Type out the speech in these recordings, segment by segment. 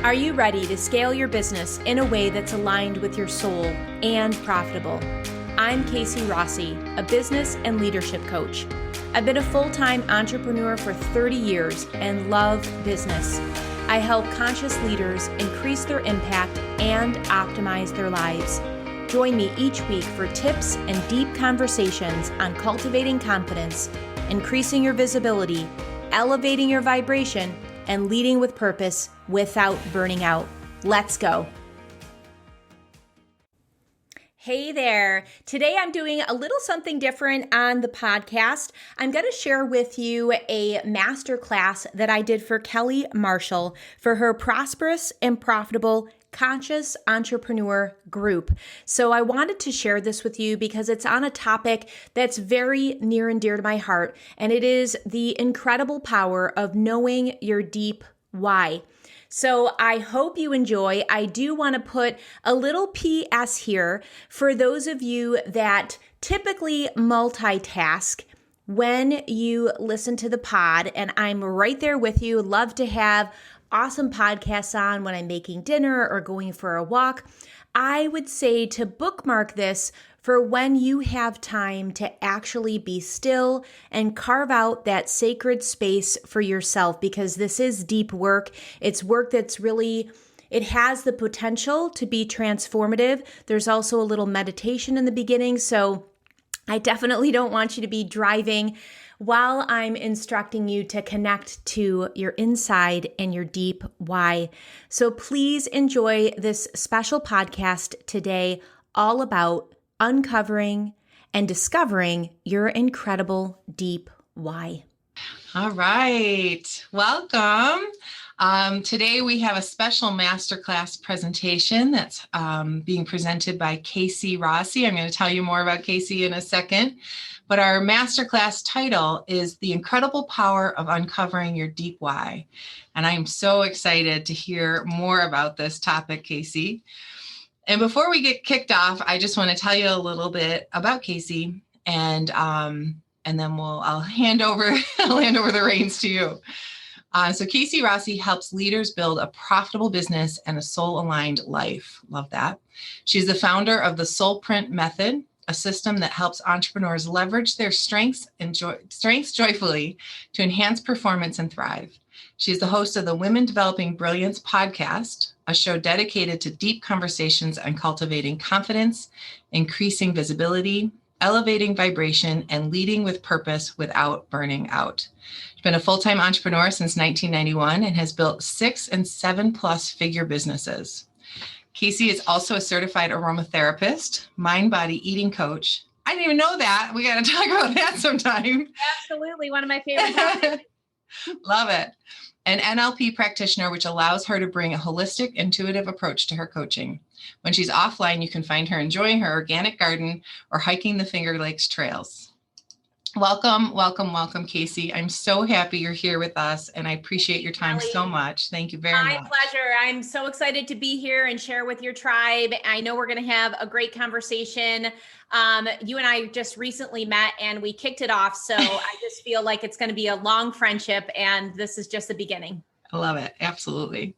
Are you ready to scale your business in a way that's aligned with your soul and profitable? I'm Casey Rossi, a business and leadership coach. I've been a full-time entrepreneur for 30 years and love business. I help conscious leaders increase their impact and optimize their lives. Join me each week for tips and deep conversations on cultivating confidence, increasing your visibility, elevating your vibration, and leading with purpose without burning out. Let's go. Hey there. Today I'm doing a little something different on the podcast. I'm going to share with you a masterclass that I did for Kelly Marshall for her Prosperous and Profitable Conscious Entrepreneur group. So I wanted to share this with you because it's on a topic that's very near and dear to my heart, and it is the incredible power of knowing your deep why. So I hope you enjoy. I do want to put a little PS here for those of you that typically multitask when you listen to the pod, and I'm right there with you. Love to have awesome podcasts on when I'm making dinner or going for a walk. I would say to bookmark this for when you have time to actually be still and carve out that sacred space for yourself, because this is deep work. It's work that's really, it has the potential to be transformative. There's also a little meditation in the beginning, so I definitely don't want you to be driving while I'm instructing you to connect to your inside and your deep why. So please enjoy this special podcast today, all about uncovering and discovering your incredible deep why. All right. Welcome. Today we have a special masterclass presentation that's being presented by Casey Rossi. I'm going to tell you more about Casey in a second. But our masterclass title is The Incredible Power of Uncovering Your Deep Why. And I am so excited to hear more about this topic, Casey. And before we get kicked off, I just want to tell you a little bit about Casey, and then I'll hand over the reins to you. So Casey Rossi helps leaders build a profitable business and a soul-aligned life. Love that. She's the founder of the Soul Print Method, a system that helps entrepreneurs leverage their strengths joyfully to enhance performance and thrive. She's the host of the Women Developing Brilliance podcast, a show dedicated to deep conversations on cultivating confidence, increasing visibility, elevating vibration, and leading with purpose without burning out. She's been a full-time entrepreneur since 1991 and has built 6 and 7+ figure businesses. Casey is also a certified aromatherapist, mind-body eating coach. I didn't even know that. We got to talk about that sometime. Absolutely. One of my favorite topics. Love it. An NLP practitioner, which allows her to bring a holistic, intuitive approach to her coaching. When she's offline, you can find her enjoying her organic garden or hiking the Finger Lakes trails. Welcome, welcome, welcome, Casey. I'm so happy you're here with us, and I appreciate your time so much. Thank you very much. My pleasure. I'm so excited to be here and share with your tribe. I know we're going to have a great conversation. You and I just recently met and we kicked it off. So I just feel like it's going to be a long friendship, and this is just the beginning. I love it. Absolutely.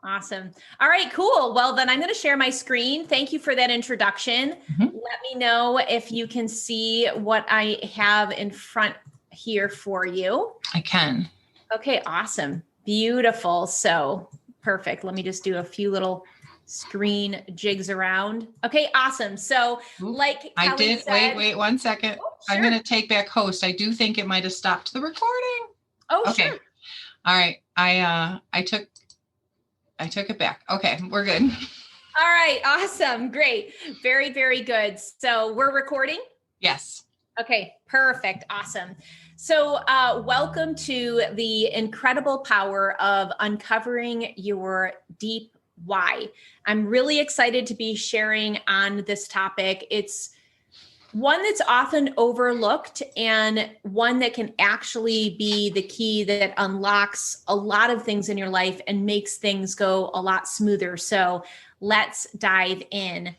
Awesome. All right, cool. Well, then I'm going to share my screen. Thank you for that introduction. Mm-hmm. Let me know if you can see what I have in front here for you. I can. Okay, awesome. Beautiful. So perfect. Let me just do a few little screen jigs around. Okay, awesome. So like I did, wait 1 second. Oh, sure. I'm going to take back host. I do think it might have stopped the recording. Oh, okay. Sure. All right. I took it back. Okay, we're good. All right, awesome. Great. Very, very good. So we're recording? Yes. Okay, perfect. Awesome. So welcome to the incredible power of uncovering your deep why. I'm really excited to be sharing on this topic. It's one that's often overlooked and one that can actually be the key that unlocks a lot of things in your life and makes things go a lot smoother. So let's dive in.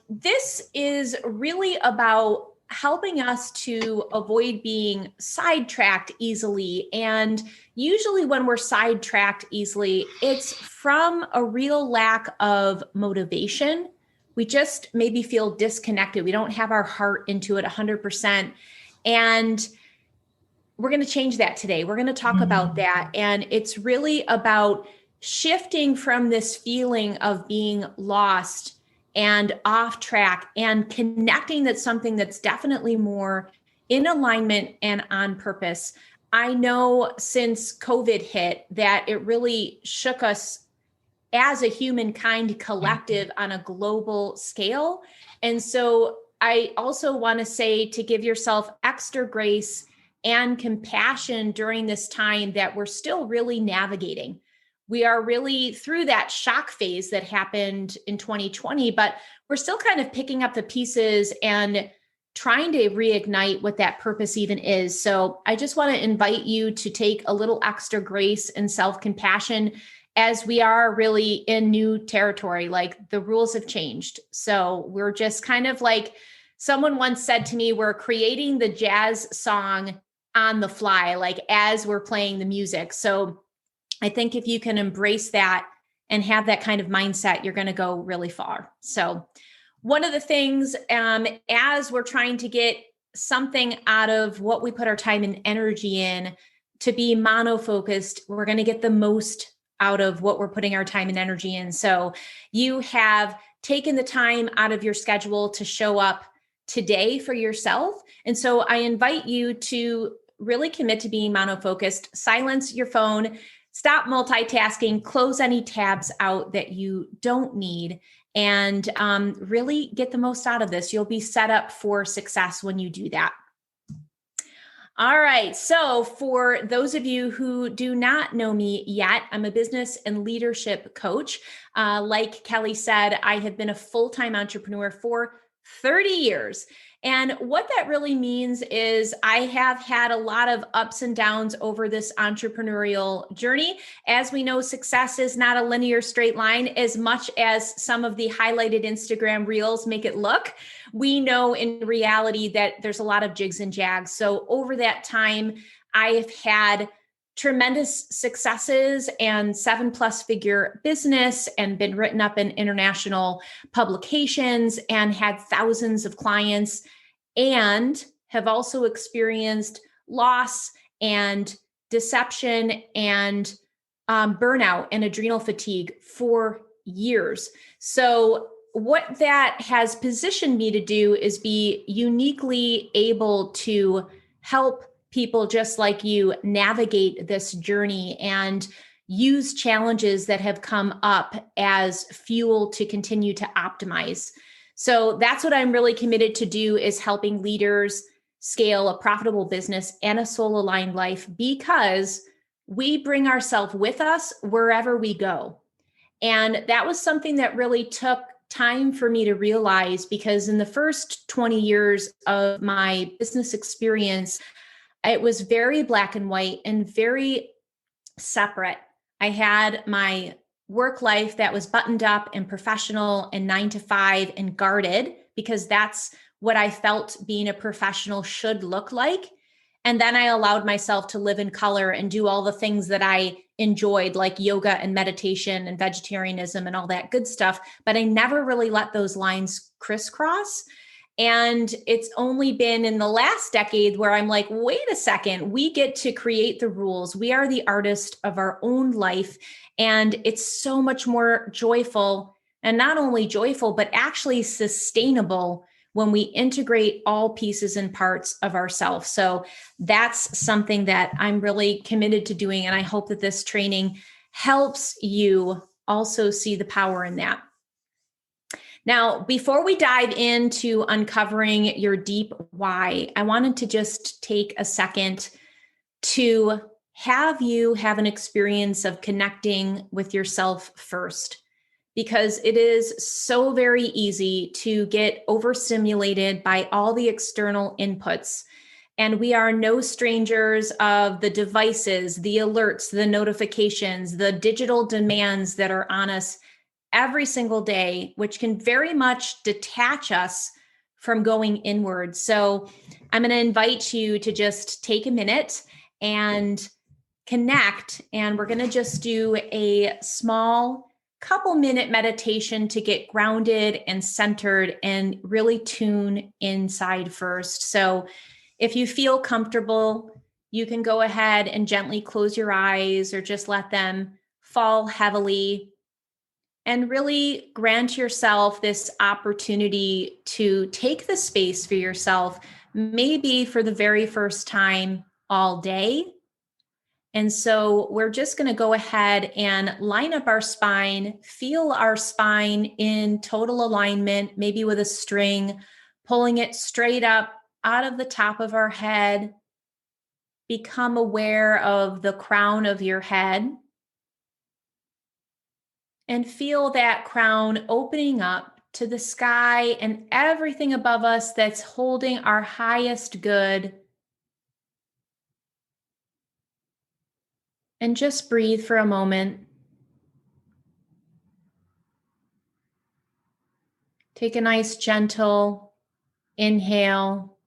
This is really about helping us to avoid being sidetracked easily. And usually, when we're sidetracked easily, it's from a real lack of motivation. We just maybe feel disconnected. We don't have our heart into it 100%. And we're going to change that today. We're going to talk about that. And it's really about shifting from this feeling of being lost and off track and connecting that's something that's definitely more in alignment and on purpose. I know since COVID hit that it really shook us as a humankind collective on a global scale. And so I also want to say to give yourself extra grace and compassion during this time that we're still really navigating. We are really through that shock phase that happened in 2020, but we're still kind of picking up the pieces and trying to reignite what that purpose even is. So I just want to invite you to take a little extra grace and self-compassion as we are really in new territory. Like the rules have changed. So we're just kind of like, someone once said to me, we're creating the jazz song on the fly, like as we're playing the music. So I think if you can embrace that and have that kind of mindset, you're going to go really far. So one of the things, as we're trying to get something out of what we put our time and energy in to be mono-focused, we're going to get the most out of what we're putting our time and energy in. So you have taken the time out of your schedule to show up today for yourself. And so I invite you to really commit to being mono-focused, silence your phone, stop multitasking, close any tabs out that you don't need, and really get the most out of this. You'll be set up for success when you do that. All right. So for those of you who do not know me yet, I'm a business and leadership coach. Like Kelly said, I have been a full-time entrepreneur for 30 years. And what that really means is I have had a lot of ups and downs over this entrepreneurial journey. As we know, success is not a linear straight line as much as some of the highlighted Instagram reels make it look. We know in reality that there's a lot of jigs and jags. So over that time, I have had tremendous successes and 7+ figure business and been written up in international publications and had thousands of clients, and have also experienced loss and deception and burnout and adrenal fatigue for years. So what that has positioned me to do is be uniquely able to help people just like you navigate this journey and use challenges that have come up as fuel to continue to optimize. So that's what I'm really committed to do, is helping leaders scale a profitable business and a soul-aligned life, because we bring ourselves with us wherever we go. And that was something that really took time for me to realize, because in the first 20 years of my business experience, it was very black and white and very separate. I had my work life that was buttoned up and professional and 9 to 5 and guarded, because that's what I felt being a professional should look like. And then I allowed myself to live in color and do all the things that I enjoyed, like yoga and meditation and vegetarianism and all that good stuff. But I never really let those lines crisscross. And it's only been in the last decade where I'm like, wait a second, we get to create the rules. We are the artist of our own life. And it's so much more joyful, and not only joyful, but actually sustainable when we integrate all pieces and parts of ourselves. So that's something that I'm really committed to doing. And I hope that this training helps you also see the power in that. Now, before we dive into uncovering your deep why, I wanted to just take a second to have you have an experience of connecting with yourself first, because it is so very easy to get overstimulated by all the external inputs. And we are no strangers of the devices, the alerts, the notifications, the digital demands that are on us every single day, which can very much detach us from going inward. So I'm going to invite you to just take a minute and connect. And we're going to just do a small couple minute meditation to get grounded and centered and really tune inside first. So if you feel comfortable, you can go ahead and gently close your eyes or just let them fall heavily and really grant yourself this opportunity to take the space for yourself, maybe for the very first time all day. And so we're just going to go ahead and line up our spine, feel our spine in total alignment, maybe with a string, pulling it straight up out of the top of our head. Become aware of the crown of your head and feel that crown opening up to the sky and everything above us that's holding our highest good. And just breathe for a moment. Take a nice gentle inhale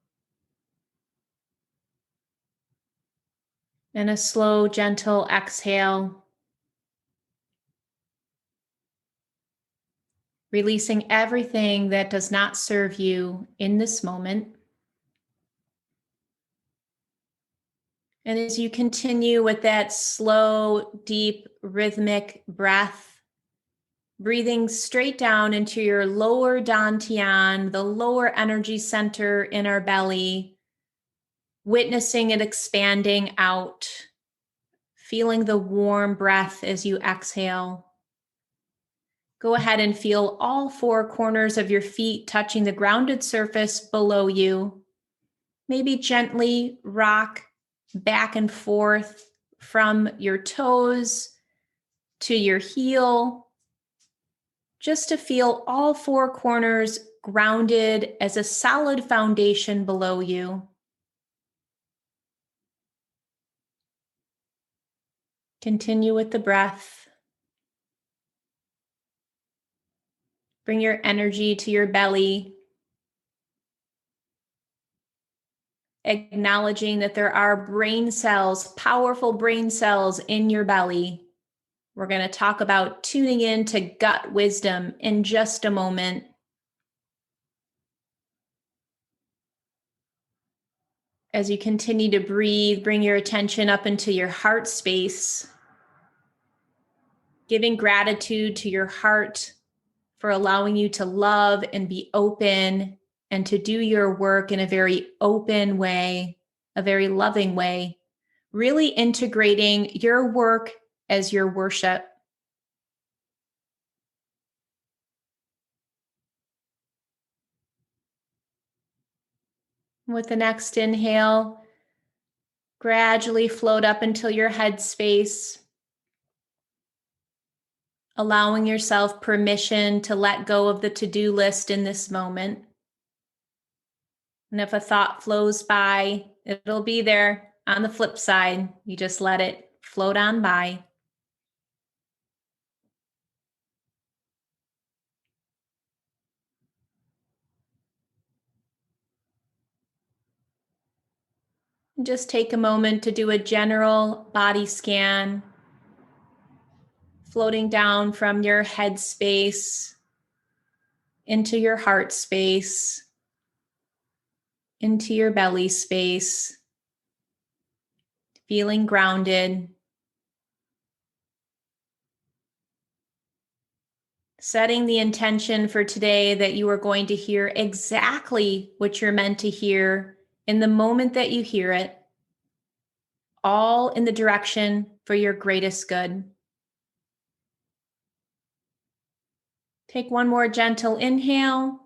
and a slow, gentle exhale. Releasing everything that does not serve you in this moment. And as you continue with that slow, deep, rhythmic breath, breathing straight down into your lower dantian, the lower energy center in our belly, witnessing it expanding out, feeling the warm breath as you exhale. Go ahead and feel all four corners of your feet touching the grounded surface below you. Maybe gently rock back and forth from your toes to your heel, just to feel all four corners grounded as a solid foundation below you. Continue with the breath. Bring your energy to your belly, acknowledging that there are brain cells, powerful brain cells in your belly. We're going to talk about tuning in to gut wisdom in just a moment. As you continue to breathe, bring your attention up into your heart space, giving gratitude to your heart for allowing you to love and be open and to do your work in a very open way, a very loving way, really integrating your work as your worship. With the next inhale, gradually float up until your head space, allowing yourself permission to let go of the to-do list in this moment. And if a thought flows by, it'll be there on the flip side. You just let it float on by. And just take a moment to do a general body scan, floating down from your head space into your heart space, into your belly space, feeling grounded. Setting the intention for today that you are going to hear exactly what you're meant to hear in the moment that you hear it, all in the direction for your greatest good. Take one more gentle inhale.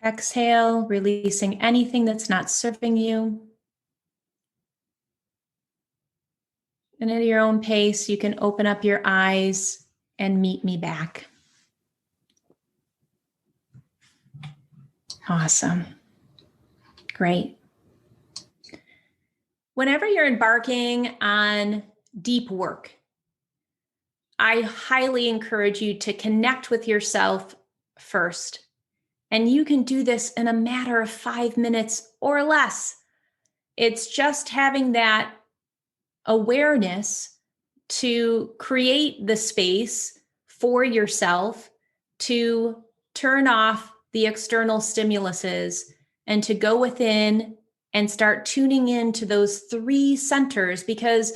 Exhale, releasing anything that's not serving you. And at your own pace, you can open up your eyes and meet me back. Awesome. Great. Whenever you're embarking on deep work, I highly encourage you to connect with yourself first. And you can do this in a matter of 5 minutes or less. It's just having that awareness to create the space for yourself to turn off the external stimuluses and to go within and start tuning into those 3 centers, because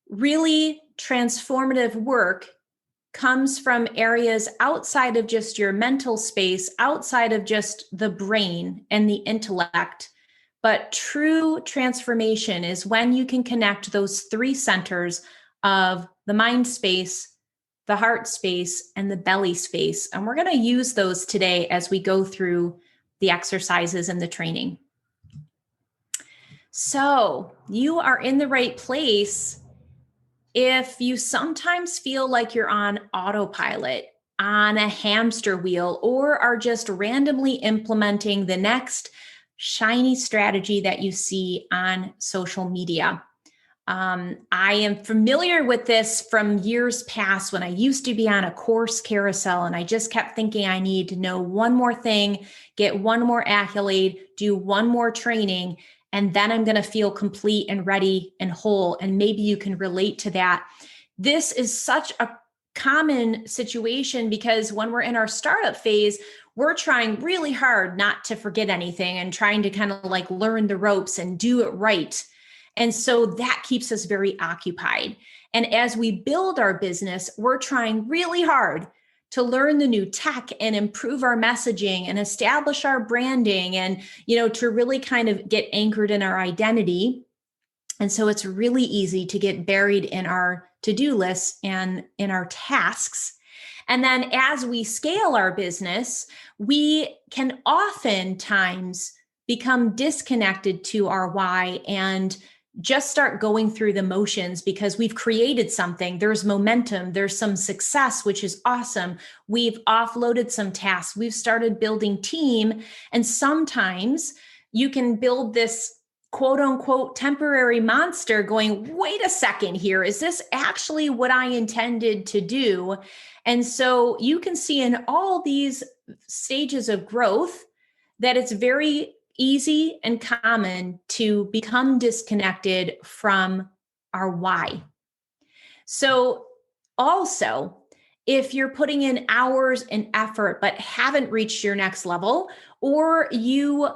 really transformative work comes from areas outside of just your mental space, outside of just the brain and the intellect. But true transformation is when you can connect those 3 centers of the mind space, the heart space, and the belly space. And we're going to use those today as we go through the exercises and the training. So you are in the right place if you sometimes feel like you're on autopilot, on a hamster wheel, or are just randomly implementing the next shiny strategy that you see on social media. I am familiar with this from years past when I used to be on a course carousel and I just kept thinking I need to know one more thing, get one more accolade, do one more training, and then I'm going to feel complete and ready and whole. And maybe you can relate to that. This is such a common situation because when we're in our startup phase, we're trying really hard not to forget anything and trying to kind of like learn the ropes and do it right. And so that keeps us very occupied. And as we build our business, we're trying really hard to learn the new tech and improve our messaging and establish our branding and, to really kind of get anchored in our identity. And so it's really easy to get buried in our to-do lists and in our tasks. And then as we scale our business, we can oftentimes become disconnected to our why and just start going through the motions because we've created something. There's momentum. There's some success, which is awesome. We've offloaded some tasks. We've started building team. And sometimes you can build this quote unquote temporary monster going, wait a second here. Is this actually what I intended to do? And so you can see in all these stages of growth that it's very easy and common to become disconnected from our why. So also, if you're putting in hours and effort but haven't reached your next level, or you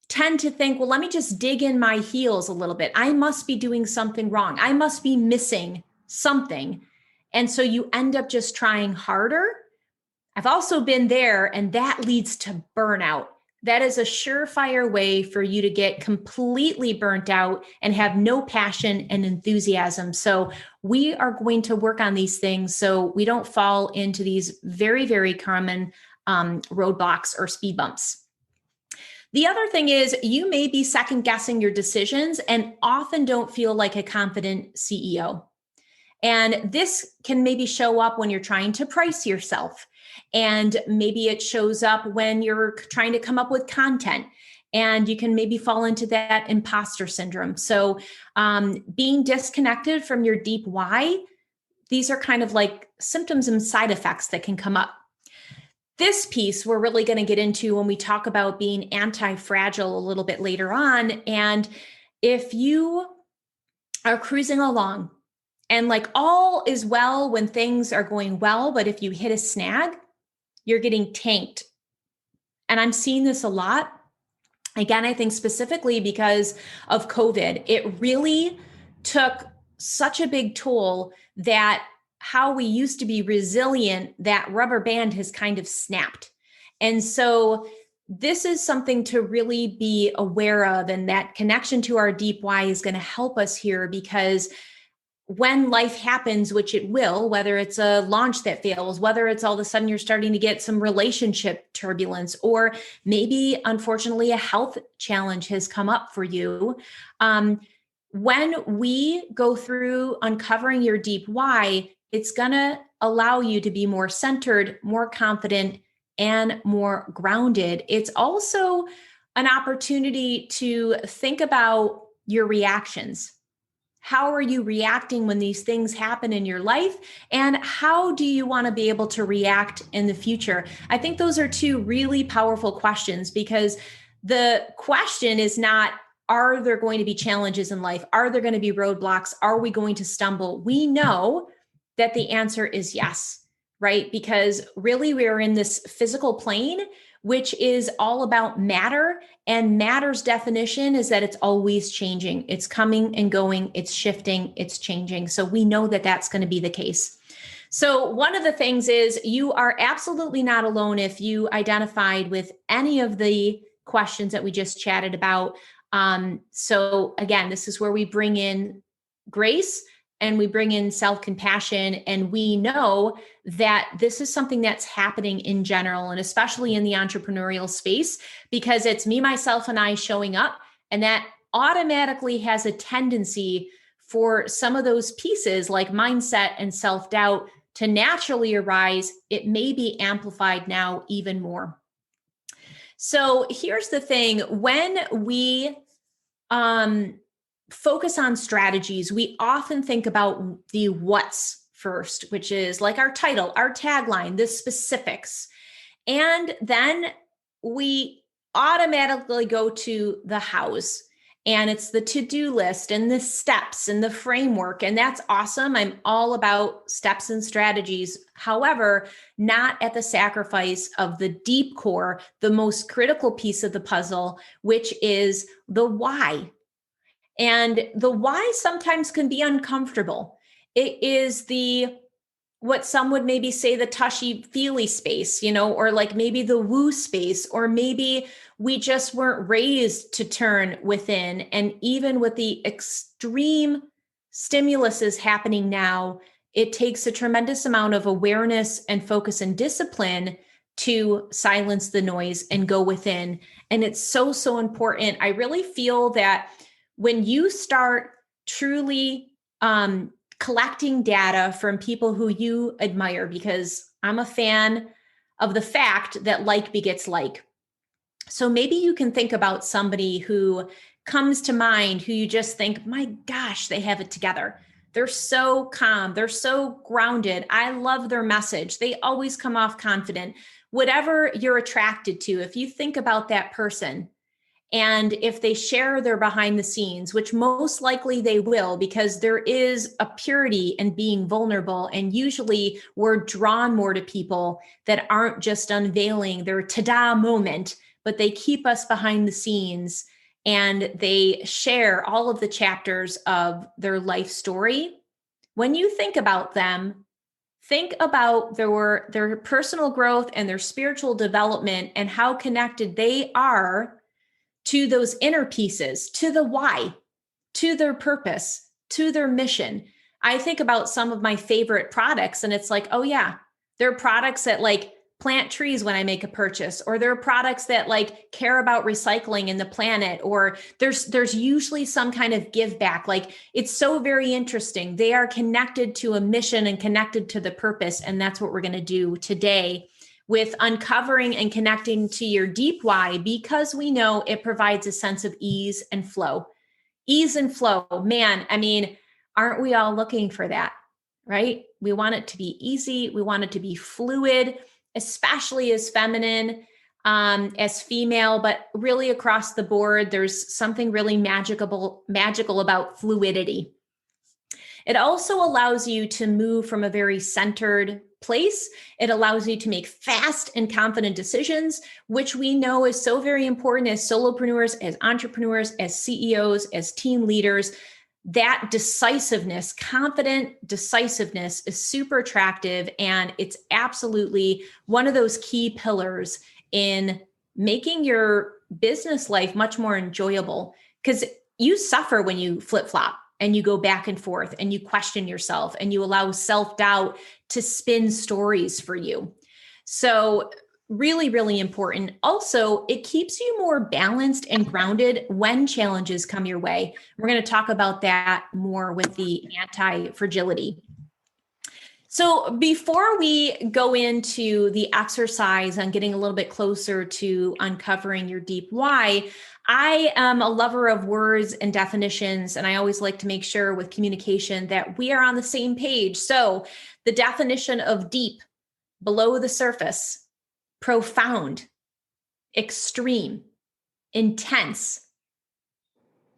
tend to think, well, let me just dig in my heels a little bit. I must be doing something wrong. I must be missing something. And so you end up just trying harder. I've also been there, and that leads to burnout. That is a surefire way for you to get completely burnt out and have no passion and enthusiasm. So we are going to work on these things so we don't fall into these very, very common roadblocks or speed bumps. The other thing is you may be second guessing your decisions and often don't feel like a confident CEO. And this can maybe show up when you're trying to price yourself. And maybe it shows up when you're trying to come up with content. And you can maybe fall into that imposter syndrome. So being disconnected from your deep why, these are kind of like symptoms and side effects that can come up. This piece we're really going to get into when we talk about being anti-fragile a little bit later on. And if you are cruising along and like all is well when things are going well, but if you hit a snag, you're getting tanked. And I'm seeing this a lot. Again, I think specifically because of COVID, it really took such a big toll that how we used to be resilient, that rubber band has kind of snapped. And so this is something to really be aware of. And that connection to our deep why is going to help us here, because when life happens, which it will, whether it's a launch that fails, whether it's all of a sudden you're starting to get some relationship turbulence, or maybe unfortunately a health challenge has come up for you. When we go through uncovering your deep why, it's going to allow you to be more centered, more confident, and more grounded. It's also an opportunity to think about your reactions. How are you reacting when these things happen in your life? And how do you want to be able to react in the future? I think those are two really powerful questions, because the question is not, are there going to be challenges in life? Are there going to be roadblocks? Are we going to stumble? We know that the answer is yes, right? Because really we're in this physical plane, which is all about matter. And matter's definition is that it's always changing. It's coming and going, it's shifting, it's changing. So we know that that's going to be the case. So one of the things is you are absolutely not alone if you identified with any of the questions that we just chatted about. So again, this is where we bring in grace and we bring in self-compassion, and we know that this is something that's happening in general, and especially in the entrepreneurial space, because it's me, myself, and I showing up, and that automatically has a tendency for some of those pieces like mindset and self-doubt to naturally arise. It may be amplified now even more. So here's the thing: when we focus on strategies, we often think about the what's first, which is like our title, our tagline, the specifics. And then we automatically go to the hows. And it's the to-do list and the steps and the framework. And that's awesome. I'm all about steps and strategies. However, not at the sacrifice of the deep core, the most critical piece of the puzzle, which is the why. And the why sometimes can be uncomfortable. It is the, what some would maybe say, the touchy feely space, or like maybe the woo space, or maybe we just weren't raised to turn within. And even with the extreme stimuluses happening now, it takes a tremendous amount of awareness and focus and discipline to silence the noise and go within. And it's so, so important. I really feel that when you start truly collecting data from people who you admire, because I'm a fan of the fact that like begets like. So maybe you can think about somebody who comes to mind who you just think, my gosh, they have it together. They're so calm. They're so grounded. I love their message. They always come off confident. Whatever you're attracted to, if you think about that person, and if they share their behind the scenes, which most likely they will, because there is a purity in being vulnerable. And usually we're drawn more to people that aren't just unveiling their ta-da moment, but they keep us behind the scenes and they share all of the chapters of their life story. When you think about them, think about their personal growth and their spiritual development and how connected they are to those inner pieces, to the why, to their purpose, to their mission. I think about some of my favorite products and it's like, oh yeah, there are products that like plant trees when I make a purchase, or there are products that like care about recycling and the planet, or there's usually some kind of give back. Like it's so very interesting. They are connected to a mission and connected to the purpose. And that's what we're going to do today with uncovering and connecting to your deep why, because we know it provides a sense of ease and flow. Ease and flow, man, I mean, aren't we all looking for that, right? We want it to be easy. We want it to be fluid, especially as feminine, as female, but really across the board, there's something really magical about fluidity. It also allows you to move from a very centered place. It allows you to make fast and confident decisions, which we know is so very important as solopreneurs, as entrepreneurs, as CEOs, as team leaders. That decisiveness, confident decisiveness, is super attractive. And it's absolutely one of those key pillars in making your business life much more enjoyable, because you suffer when you flip-flop and you go back and forth and you question yourself and you allow self-doubt to spin stories for you. So really, really important. Also, it keeps you more balanced and grounded when challenges come your way. We're going to talk about that more with the anti-fragility. So before we go into the exercise and getting a little bit closer to uncovering your deep why, I am a lover of words and definitions, and I always like to make sure with communication that we are on the same page. So, the definition of deep, below the surface, profound, extreme, intense.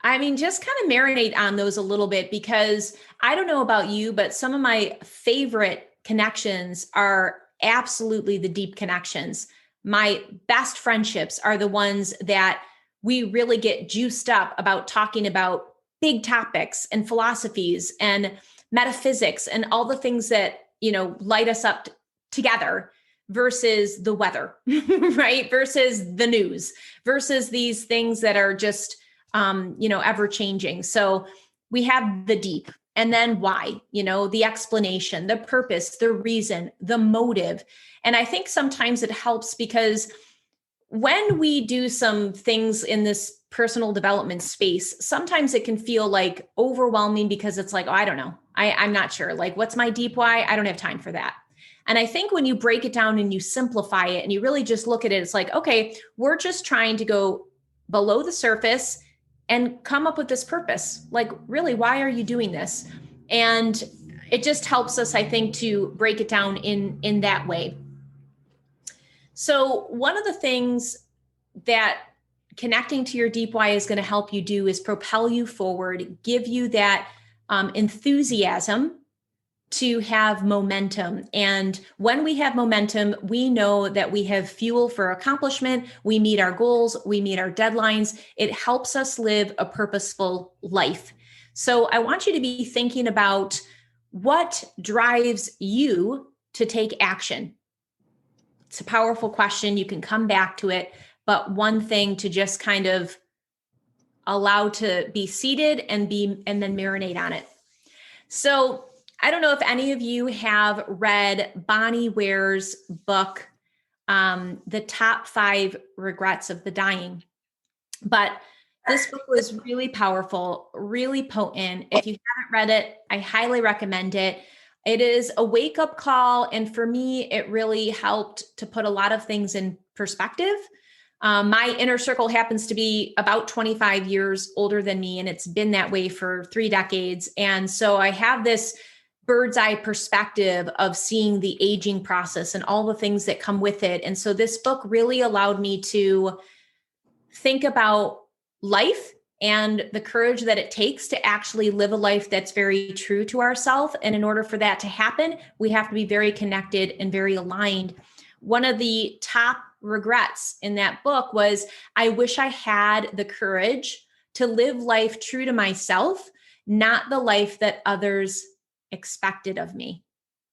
I mean, just kind of marinate on those a little bit because I don't know about you, but some of my favorite connections are absolutely the deep connections. My best friendships are the ones that we really get juiced up about talking about big topics and philosophies and metaphysics and all the things that, light us up together versus the weather, right? Versus the news, versus these things that are just ever changing. So we have the deep and then why, the explanation, the purpose, the reason, the motive. And I think sometimes it helps because when we do some things in this personal development space, sometimes it can feel like overwhelming because it's like, oh, I don't know. I'm not sure. Like, what's my deep why? I don't have time for that. And I think when you break it down and you simplify it and you really just look at it, it's like, okay, we're just trying to go below the surface and come up with this purpose. Like, really, why are you doing this? And it just helps us, I think, to break it down in that way. So one of the things that connecting to your deep why is going to help you do is propel you forward, give you that enthusiasm to have momentum. And when we have momentum, we know that we have fuel for accomplishment. We meet our goals, we meet our deadlines. It helps us live a purposeful life. So I want you to be thinking about what drives you to take action. It's a powerful question. You can come back to it, but one thing to just kind of allow to be seated and then marinate on it. So I don't know if any of you have read Bonnie Ware's book, The Top 5 Regrets of the Dying, but this book was really powerful, really potent. If you haven't read it, I highly recommend it. It is a wake-up call, and for me, it really helped to put a lot of things in perspective. My inner circle happens to be about 25 years older than me, and it's been that way for 3 decades. And so I have this bird's eye perspective of seeing the aging process and all the things that come with it. And so this book really allowed me to think about life and the courage that it takes to actually live a life that's very true to ourselves. And in order for that to happen, we have to be very connected and very aligned. One of the top regrets in that book was, I wish I had the courage to live life true to myself, not the life that others expected of me.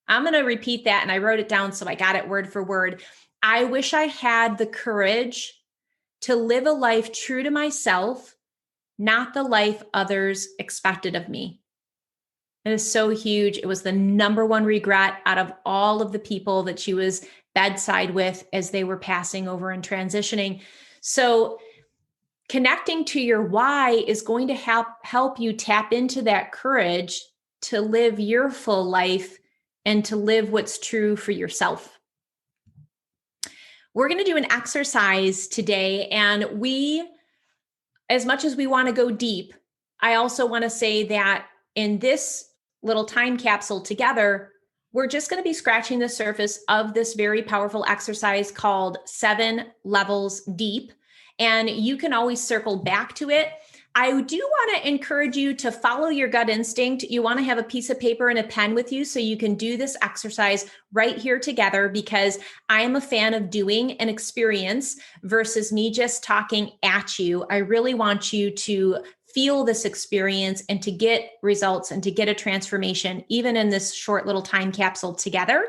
I'm going to repeat that. And I wrote it down, so I got it word for word. I wish I had the courage to live a life true to myself, not the life others expected of me. It is so huge. It was the number one regret out of all of the people that she was bedside with as they were passing over and transitioning. So connecting to your why is going to help you tap into that courage to live your full life and to live what's true for yourself. We're going to do an exercise today, and as much as we want to go deep, I also want to say that in this little time capsule together, we're just going to be scratching the surface of this very powerful exercise called 7 Levels Deep. And you can always circle back to it. I do want to encourage you to follow your gut instinct. You want to have a piece of paper and a pen with you so you can do this exercise right here together, because I am a fan of doing an experience versus me just talking at you. I really want you to feel this experience and to get results and to get a transformation, even in this short little time capsule together.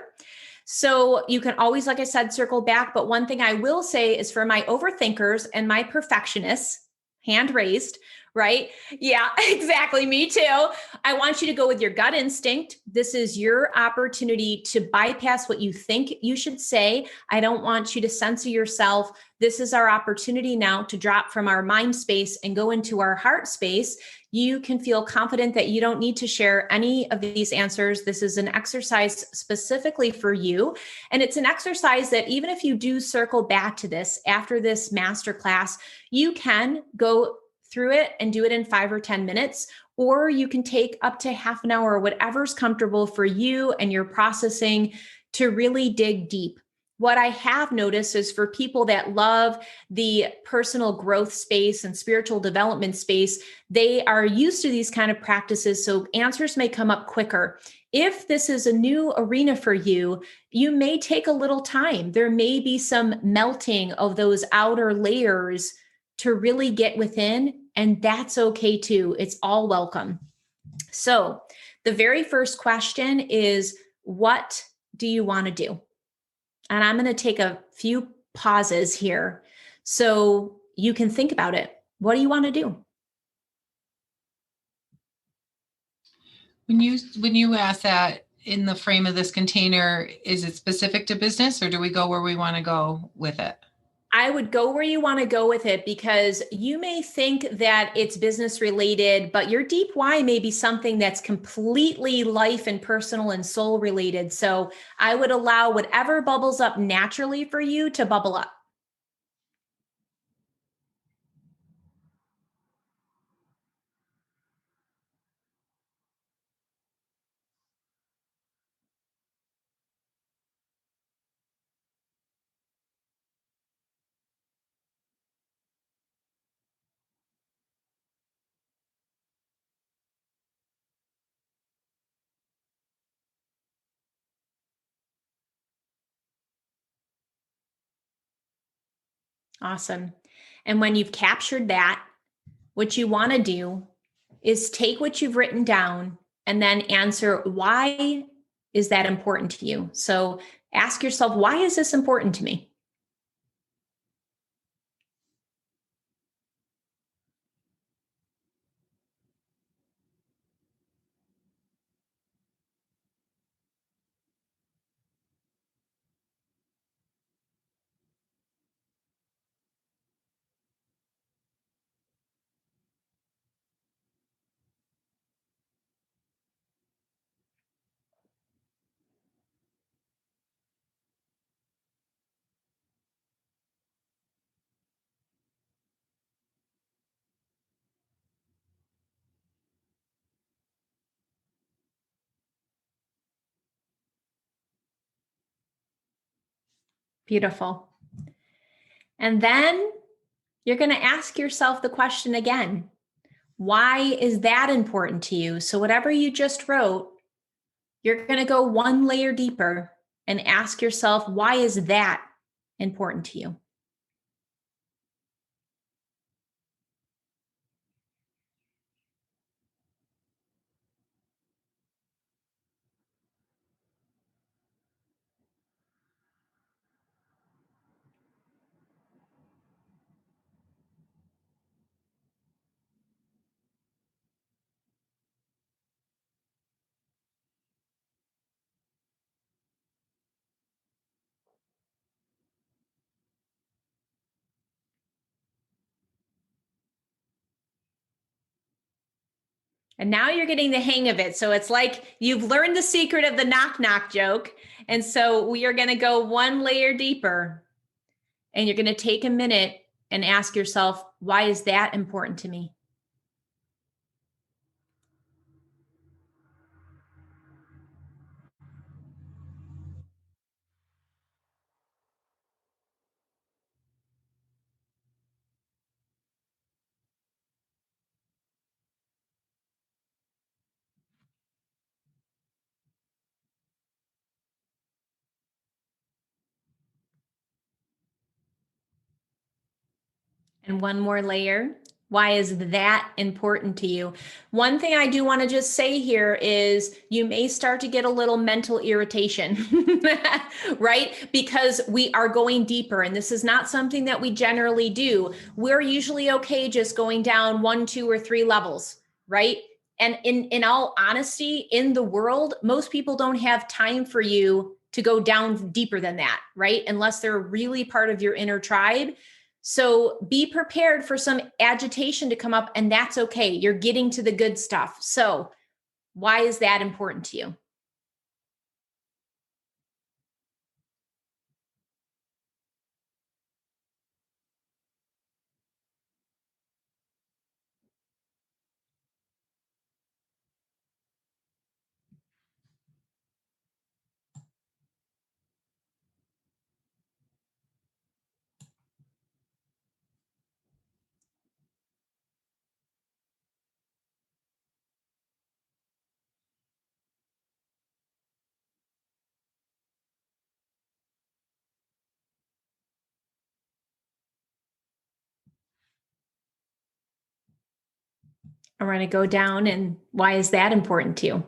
So you can always, like I said, circle back. But one thing I will say is, for my overthinkers and my perfectionists, hand raised, right? Yeah, exactly. Me too. I want you to go with your gut instinct. This is your opportunity to bypass what you think you should say. I don't want you to censor yourself. This is our opportunity now to drop from our mind space and go into our heart space. you can feel confident that you don't need to share any of these answers. This is an exercise specifically for you. And it's an exercise that even if you do circle back to this after this masterclass, you can go through it and do it in 5 or 10 minutes, or you can take up to half an hour, whatever's comfortable for you and your processing to really dig deep. What I have noticed is for people that love the personal growth space and spiritual development space, they are used to these kind of practices. So answers may come up quicker. If this is a new arena for you, you may take a little time. There may be some melting of those outer layers to really get within, and that's okay too. It's all welcome. So the very first question is, what do you want to do? And I'm going to take a few pauses here so you can think about it. What do you want to do? When you ask that in the frame of this container, is it specific to business, or do we go where we want to go with it? I would go where you want to go with it, because you may think that it's business related, but your deep why may be something that's completely life and personal and soul related. So I would allow whatever bubbles up naturally for you to bubble up. Awesome. And when you've captured that, what you want to do is take what you've written down and then answer, why is that important to you? So ask yourself, why is this important to me? Beautiful. And then you're going to ask yourself the question again, why is that important to you? So whatever you just wrote, you're going to go one layer deeper and ask yourself, why is that important to you? And now you're getting the hang of it. So it's like you've learned the secret of the knock knock joke. And so we are going to go one layer deeper, and you're going to take a minute and ask yourself, why is that important to me? And one more layer. Why is that important to you? One thing I do want to just say here is you may start to get a little mental irritation, right? Because we are going deeper, and this is not something that we generally do. We're usually okay just going down 1, 2, or 3 levels, right? And in all honesty, in the world, most people don't have time for you to go down deeper than that, right? Unless they're really part of your inner tribe. So be prepared for some agitation to come up, and that's okay. You're getting to the good stuff. So why is that important to you? I'm going to go down, and why is that important to you?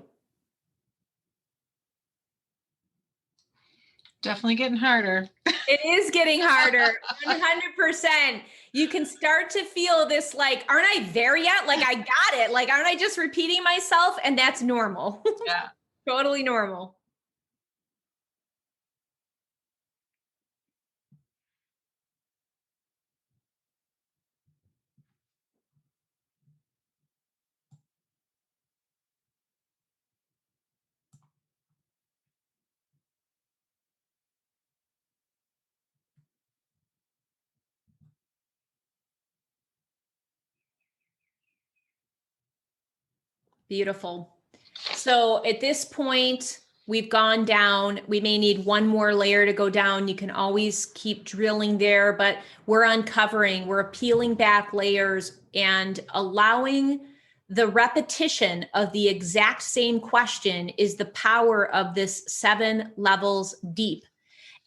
Definitely getting harder. It is getting harder. 100%. You can start to feel this like, aren't I there yet? Like, I got it. Like, aren't I just repeating myself? And that's normal. Yeah. Totally normal. Beautiful. So at this point, we've gone down. We may need one more layer to go down. You can always keep drilling there, but we're uncovering, we're peeling back layers and allowing the repetition of the exact same question is the power of this 7 levels deep.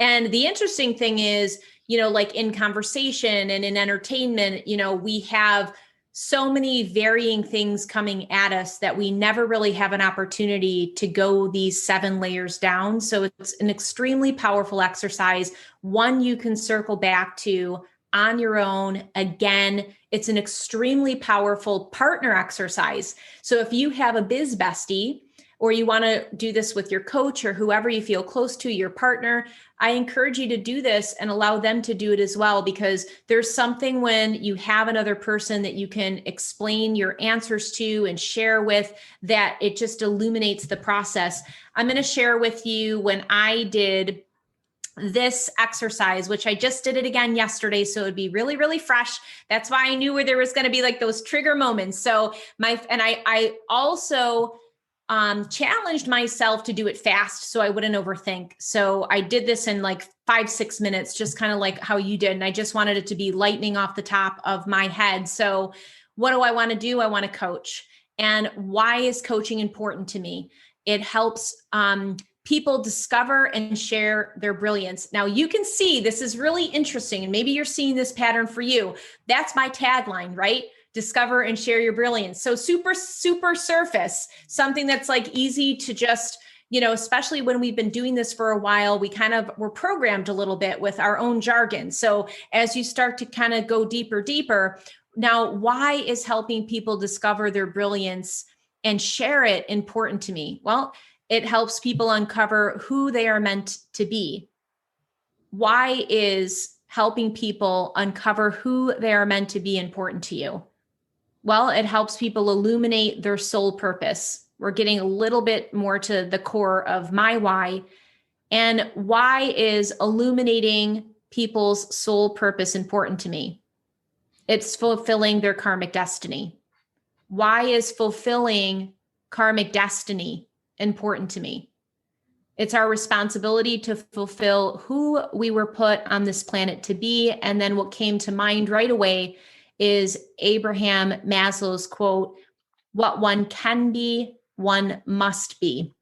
And the interesting thing is, like in conversation and in entertainment, we have so many varying things coming at us that we never really have an opportunity to go these 7 layers down. So it's an extremely powerful exercise, one you can circle back to on your own. Again, it's an extremely powerful partner exercise. So if you have a biz bestie, or you want to do this with your coach or whoever you feel close to, your partner, I encourage you to do this and allow them to do it as well, because there's something when you have another person that you can explain your answers to and share with, that it just illuminates the process. I'm going to share with you when I did this exercise, which I just did it again yesterday. So it'd be really, really fresh. That's why I knew where there was going to be like those trigger moments. So I also challenged myself to do it fast so I wouldn't overthink. So I did this in like 5-6 minutes, just kind of like how you did. And I just wanted it to be lightning off the top of my head. So what do I want to do? I want to coach. And why is coaching important to me? It helps people discover and share their brilliance. Now you can see this is really interesting, and maybe you're seeing this pattern for you. That's my tagline, right? Discover and share your brilliance. So super, super surface, something that's like easy to just, especially when we've been doing this for a while, we're programmed a little bit with our own jargon. So as you start to kind of go deeper, now, why is helping people discover their brilliance and share it important to me? Well, it helps people uncover who they are meant to be. Why is helping people uncover who they are meant to be important to you? Well, it helps people illuminate their soul purpose. We're getting a little bit more to the core of my why. And why is illuminating people's soul purpose important to me? It's fulfilling their karmic destiny. Why is fulfilling karmic destiny important to me? It's our responsibility to fulfill who we were put on this planet to be. And then what came to mind right away is Abraham Maslow's quote, "What one can be, one must be."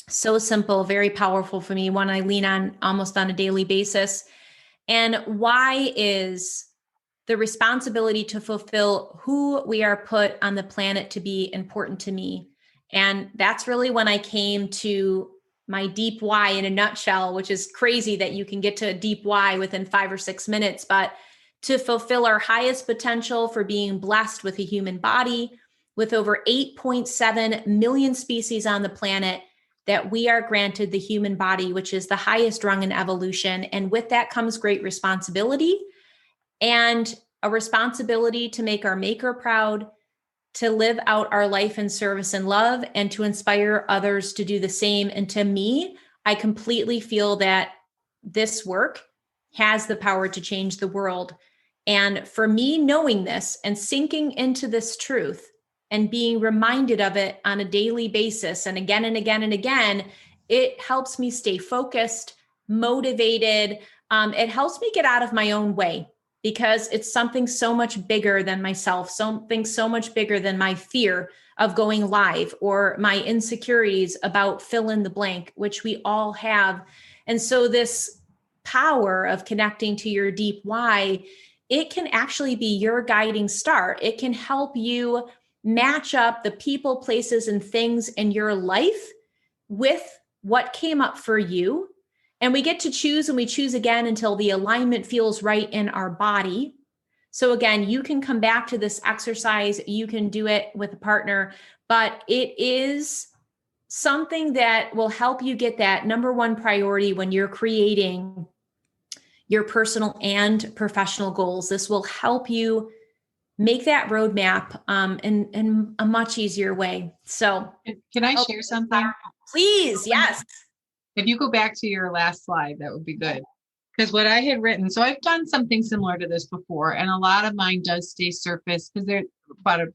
So simple, very powerful for me, one I lean on almost on a daily basis. And why is the responsibility to fulfill who we are put on the planet to be important to me? And that's really when I came to my deep why in a nutshell, which is crazy that you can get to a deep why within 5 or 6 minutes, but to fulfill our highest potential for being blessed with a human body, with over 8.7 million species on the planet, that we are granted the human body, which is the highest rung in evolution. And with that comes great responsibility. and a responsibility to make our maker proud, to live out our life in service and love, and to inspire others to do the same. And to me, I completely feel that this work has the power to change the world. And for me, knowing this and sinking into this truth and being reminded of it on a daily basis and again and again and again, it helps me stay focused, motivated. It helps me get out of my own way, because it's something so much bigger than myself, something so much bigger than my fear of going live or my insecurities about fill in the blank, which we all have. And so this power of connecting to your deep why, it can actually be your guiding star. It can help you match up the people, places, and things in your life with what came up for you. And we get to choose, and we choose again until the alignment feels right in our body. So again, you can come back to this exercise. You can do it with a partner, but it is something that will help you get that number one priority when you're creating your personal and professional goals. This will help you make that roadmap in a much easier way. So Can I share something? Please, yes. If you go back to your last slide, that would be good. Because what I had written, so I've done something similar to this before, and a lot of mine does stay surface because they're about a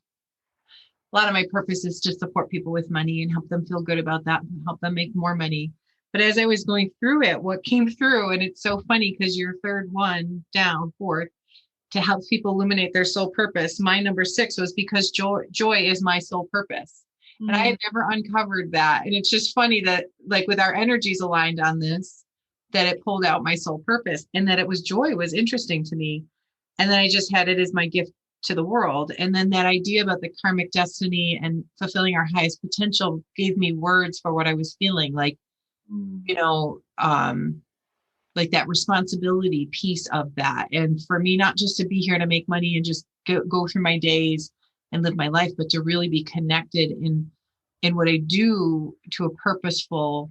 lot of my purpose is to support people with money and help them feel good about that and help them make more money. But as I was going through it, what came through, and it's so funny because your third one down, fourth, to help people illuminate their soul purpose. My number 6 was because joy is my soul purpose. And I had never uncovered that. And it's just funny that, like, with our energies aligned on this, that it pulled out my soul purpose, and that it was joy was interesting to me. And then I just had it as my gift to the world. And then that idea about the karmic destiny and fulfilling our highest potential gave me words for what I was feeling like, like that responsibility piece of that. And for me, not just to be here to make money and just go through my days and live my life, but to really be connected in what I do to a purposeful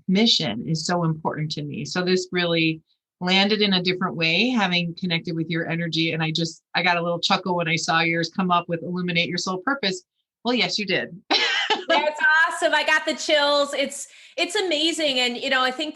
mission is so important to me. So this really landed in a different way, having connected with your energy. And I got a little chuckle when I saw yours come up with illuminate your soul purpose. Well, yes, you did. That's awesome. I got the chills. It's amazing. And, I think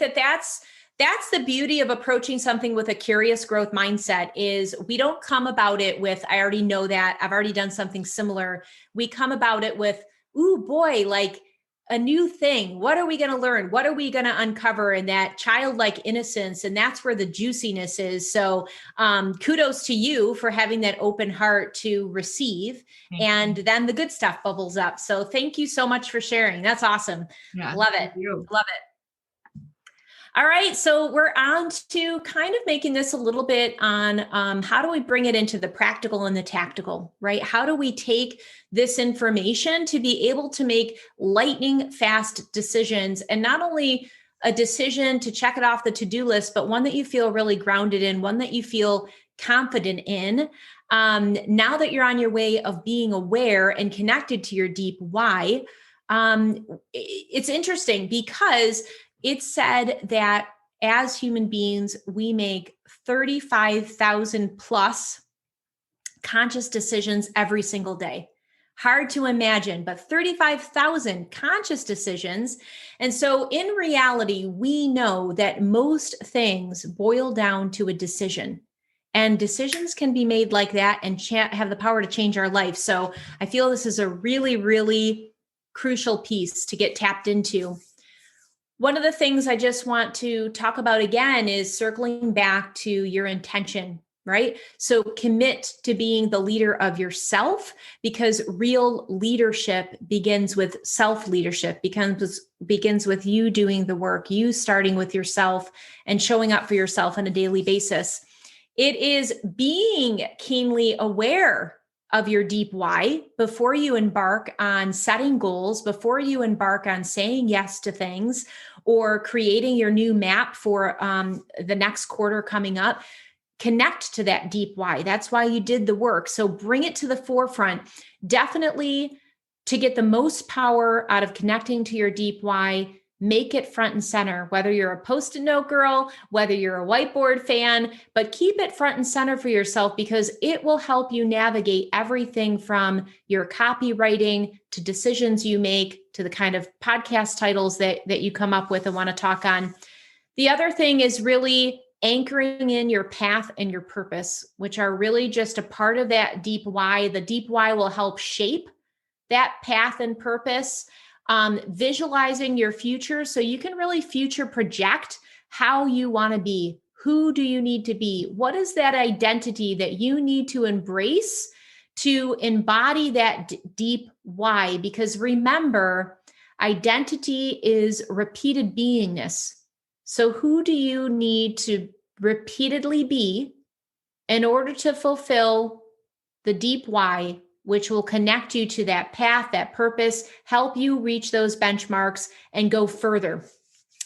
that's the beauty of approaching something with a curious growth mindset is we don't come about it with, I already know that, I've already done something similar. We come about it with, ooh, boy, like a new thing. What are we going to learn? What are we going to uncover in that childlike innocence? And that's where the juiciness is. So kudos to you for having that open heart to receive. And then the good stuff bubbles up. So thank you so much for sharing. That's awesome. Yeah, love it. Love it. All right, so we're on to kind of making this a little bit on how do we bring it into the practical and the tactical, right? How do we take this information to be able to make lightning fast decisions, and not only a decision to check it off the to-do list, but one that you feel really grounded in, one that you feel confident in. Now that you're on your way of being aware and connected to your deep why, it's interesting because it's said that as human beings, we make 35,000 plus conscious decisions every single day. Hard to imagine, but 35,000 conscious decisions. And so in reality, we know that most things boil down to a decision. And decisions can be made like that and have the power to change our life. So I feel this is a really, really crucial piece to get tapped into. One of the things I just want to talk about again is circling back to your intention, right? So commit to being the leader of yourself, because real leadership begins with self-leadership, begins with you doing the work, you starting with yourself and showing up for yourself on a daily basis. It is being keenly aware of your deep why before you embark on setting goals, before you embark on saying yes to things or creating your new map for the next quarter coming up. Connect to that deep why. That's why you did the work. So bring it to the forefront. Definitely, to get the most power out of connecting to your deep why, make it front and center, whether you're a Post-it note girl, whether you're a whiteboard fan, but keep it front and center for yourself because it will help you navigate everything from your copywriting to decisions you make to the kind of podcast titles that you come up with and want to talk on. The other thing is really anchoring in your path and your purpose, which are really just a part of that deep why. The deep why will help shape that path and purpose, visualizing your future so you can really future project how you want to be. Who do you need to be? What is that identity that you need to embrace to embody that deep why? Because remember, identity is repeated beingness. So who do you need to repeatedly be in order to fulfill the deep why, which will connect you to that path, that purpose, help you reach those benchmarks and go further.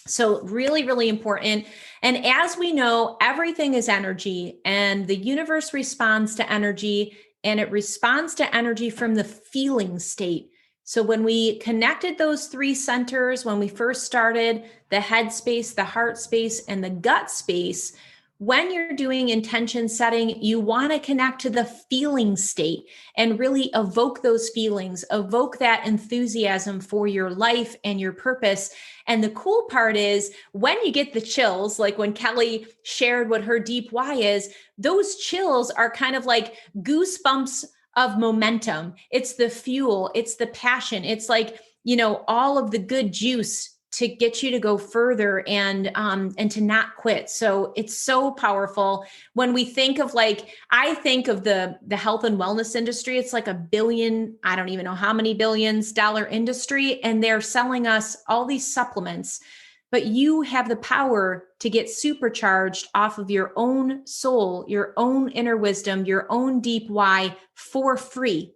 So really, really important. And as we know, everything is energy and the universe responds to energy, and it responds to energy from the feeling state. So when we connected those three centers, when we first started, the head space, the heart space, and the gut space, when you're doing intention setting, you want to connect to the feeling state and really evoke those feelings, evoke that enthusiasm for your life and your purpose. And the cool part is when you get the chills, like when Kelly shared what her deep why is, those chills are kind of like goosebumps of momentum. It's the fuel, it's the passion. It's like, all of the good juice to get you to go further and to not quit. So it's so powerful. When we think of I think of the health and wellness industry, it's like $1 billion, I don't even know how many billions dollar industry, and they're selling us all these supplements. But you have the power to get supercharged off of your own soul, your own inner wisdom, your own deep why for free.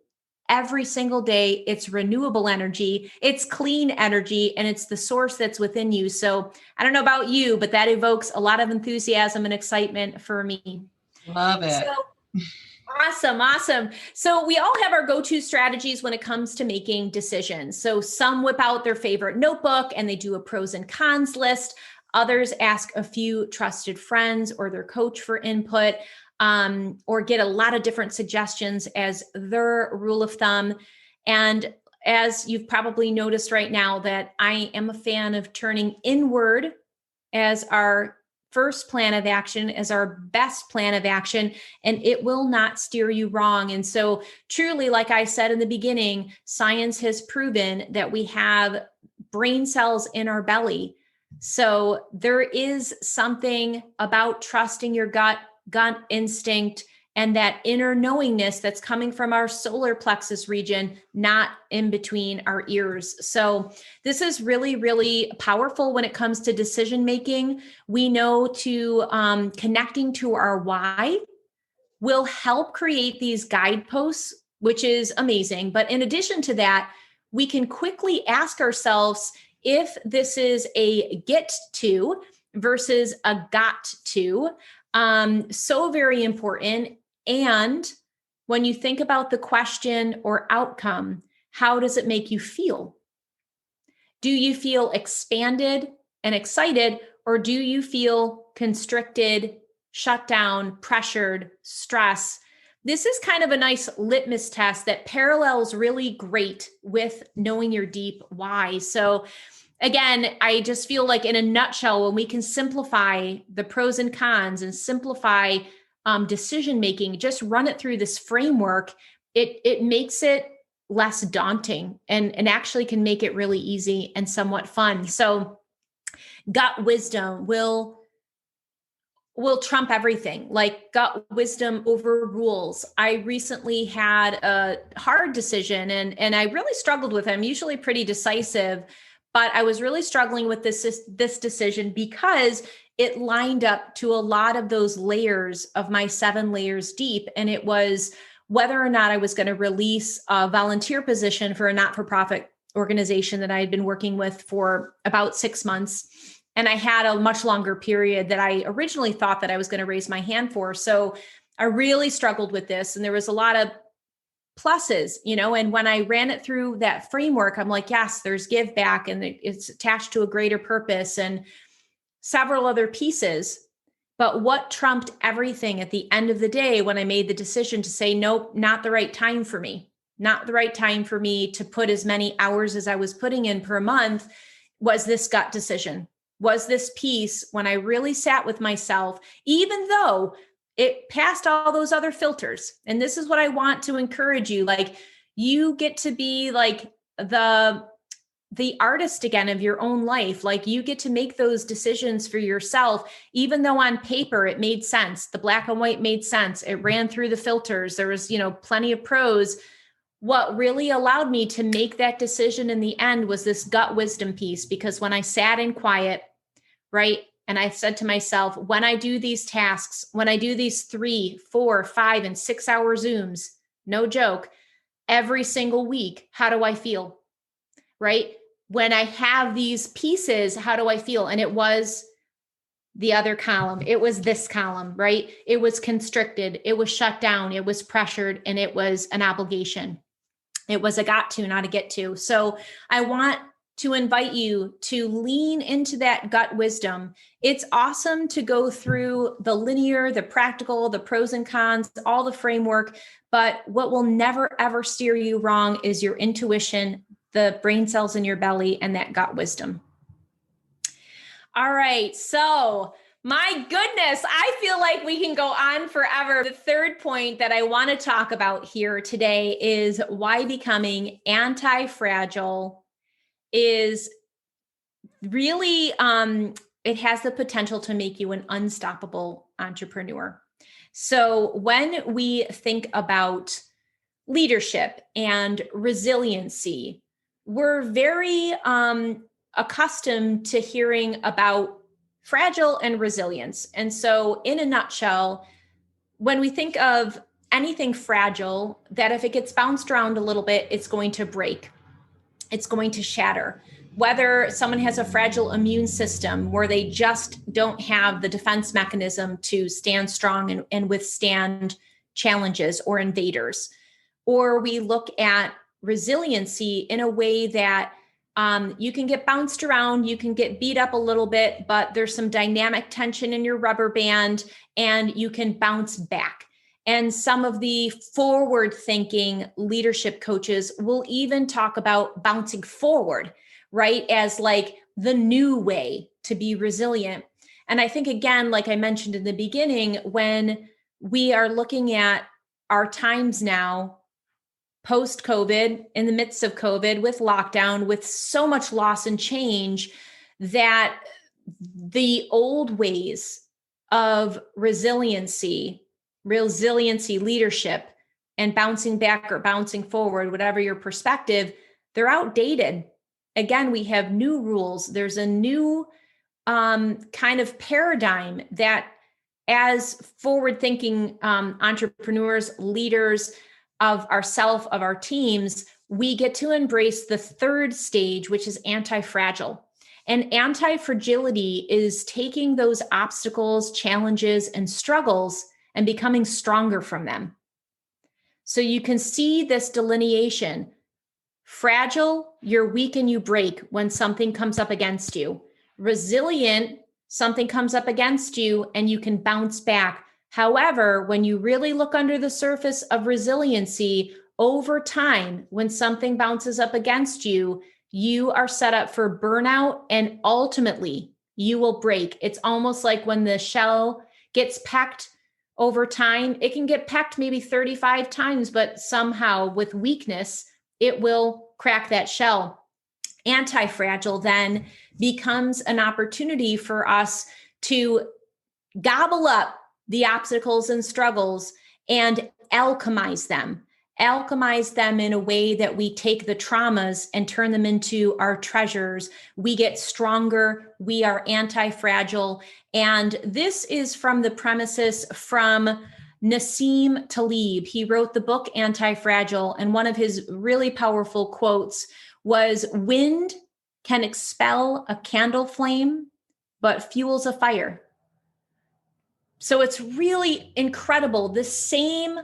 Every single day, it's renewable energy, it's clean energy, and it's the source that's within you. So I don't know about you, but that evokes a lot of enthusiasm and excitement for me. Love it. So awesome. So we all have our go-to strategies when it comes to making decisions. So some whip out their favorite notebook and they do a pros and cons list. Others ask a few trusted friends or their coach for input. Or get a lot of different suggestions as their rule of thumb. And as you've probably noticed right now, that I am a fan of turning inward as our first plan of action, as our best plan of action, and it will not steer you wrong. And so truly, like I said in the beginning, science has proven that we have brain cells in our belly. So there is something about trusting your gut instinct and that inner knowingness that's coming from our solar plexus region, not in between our ears. So this is really, really powerful when it comes to decision making. We know connecting to our why will help create these guideposts, which is amazing. But in addition to that, we can quickly ask ourselves if this is a get to versus a got to. So very important. And when you think about the question or outcome, how does it make you feel? Do you feel expanded and excited, or do you feel constricted, shut down, pressured, stress? This is kind of a nice litmus test that parallels really great with knowing your deep why. So again, I just feel like in a nutshell, when we can simplify the pros and cons and simplify decision making, just run it through this framework, it makes it less daunting and actually can make it really easy and somewhat fun. So gut wisdom will trump everything. Like gut wisdom overrules. I recently had a hard decision and I really struggled with it. I'm usually pretty decisive, but I was really struggling with this decision because it lined up to a lot of those layers of my 7 layers deep. And it was whether or not I was going to release a volunteer position for a not-for-profit organization that I had been working with for about 6 months. And I had a much longer period that I originally thought that I was going to raise my hand for. So I really struggled with this. And there was a lot of pluses, and when I ran it through that framework, I'm like, yes, there's give back and it's attached to a greater purpose and several other pieces. But what trumped everything at the end of the day when I made the decision to say, nope, not the right time for me, not the right time for me to put as many hours as I was putting in per month, was this gut decision, was this piece when I really sat with myself, even though it passed all those other filters. And this is what I want to encourage you. Like, you get to be like the artist again of your own life. Like, you get to make those decisions for yourself, even though on paper it made sense. The black and white made sense. It ran through the filters. There was, plenty of pros. What really allowed me to make that decision in the end was this gut wisdom piece, because when I sat in quiet, right? And I said to myself, when I do these tasks, when I do these 3, 4, 5, and 6 hour Zooms, no joke, every single week, how do I feel? Right? When I have these pieces, how do I feel? And it was the other column. It was this column, right? It was constricted. It was shut down. It was pressured, and it was an obligation. It was a got to, not a get to. So I want to invite you to lean into that gut wisdom. It's awesome to go through the linear, the practical, the pros and cons, all the framework. But what will never, ever steer you wrong is your intuition, the brain cells in your belly, and that gut wisdom. All right. So my goodness, I feel like we can go on forever. The third point that I want to talk about here today is why becoming anti-fragile is really, it has the potential to make you an unstoppable entrepreneur. So when we think about leadership and resiliency, we're very accustomed to hearing about fragile and resilience. And so in a nutshell, when we think of anything fragile, that if it gets bounced around a little bit, it's going to break. It's going to shatter. Whether someone has a fragile immune system where they just don't have the defense mechanism to stand strong and withstand challenges or invaders, or we look at resiliency in a way that you can get bounced around, you can get beat up a little bit, but there's some dynamic tension in your rubber band and you can bounce back. And some of the forward thinking leadership coaches will even talk about bouncing forward, right? As like the new way to be resilient. And I think, again, like I mentioned in the beginning, when we are looking at our times now, post-COVID, in the midst of COVID, with lockdown, with so much loss and change, that the old ways of resiliency leadership, and bouncing back or bouncing forward, whatever your perspective, they're outdated. Again, we have new rules. There's a new kind of paradigm that, as forward-thinking entrepreneurs, leaders of ourselves, of our teams, we get to embrace the third stage, which is anti-fragile. And anti-fragility is taking those obstacles, challenges, and struggles and becoming stronger from them. So you can see this delineation. Fragile, you're weak and you break when something comes up against you. Resilient, something comes up against you and you can bounce back. However, when you really look under the surface of resiliency, over time, when something bounces up against you, you are set up for burnout and ultimately you will break. It's almost like when the shell gets pecked over time, it can get pecked maybe 35 times, but somehow with weakness, it will crack that shell. Anti-fragile then becomes an opportunity for us to gobble up the obstacles and struggles and alchemize them in a way that we take the traumas and turn them into our treasures. We get stronger. We are anti-fragile. And this is from the premises from Nassim Taleb. He wrote the book Anti-Fragile. And one of his really powerful quotes was, "Wind can expel a candle flame, but fuels a fire." So it's really incredible. The same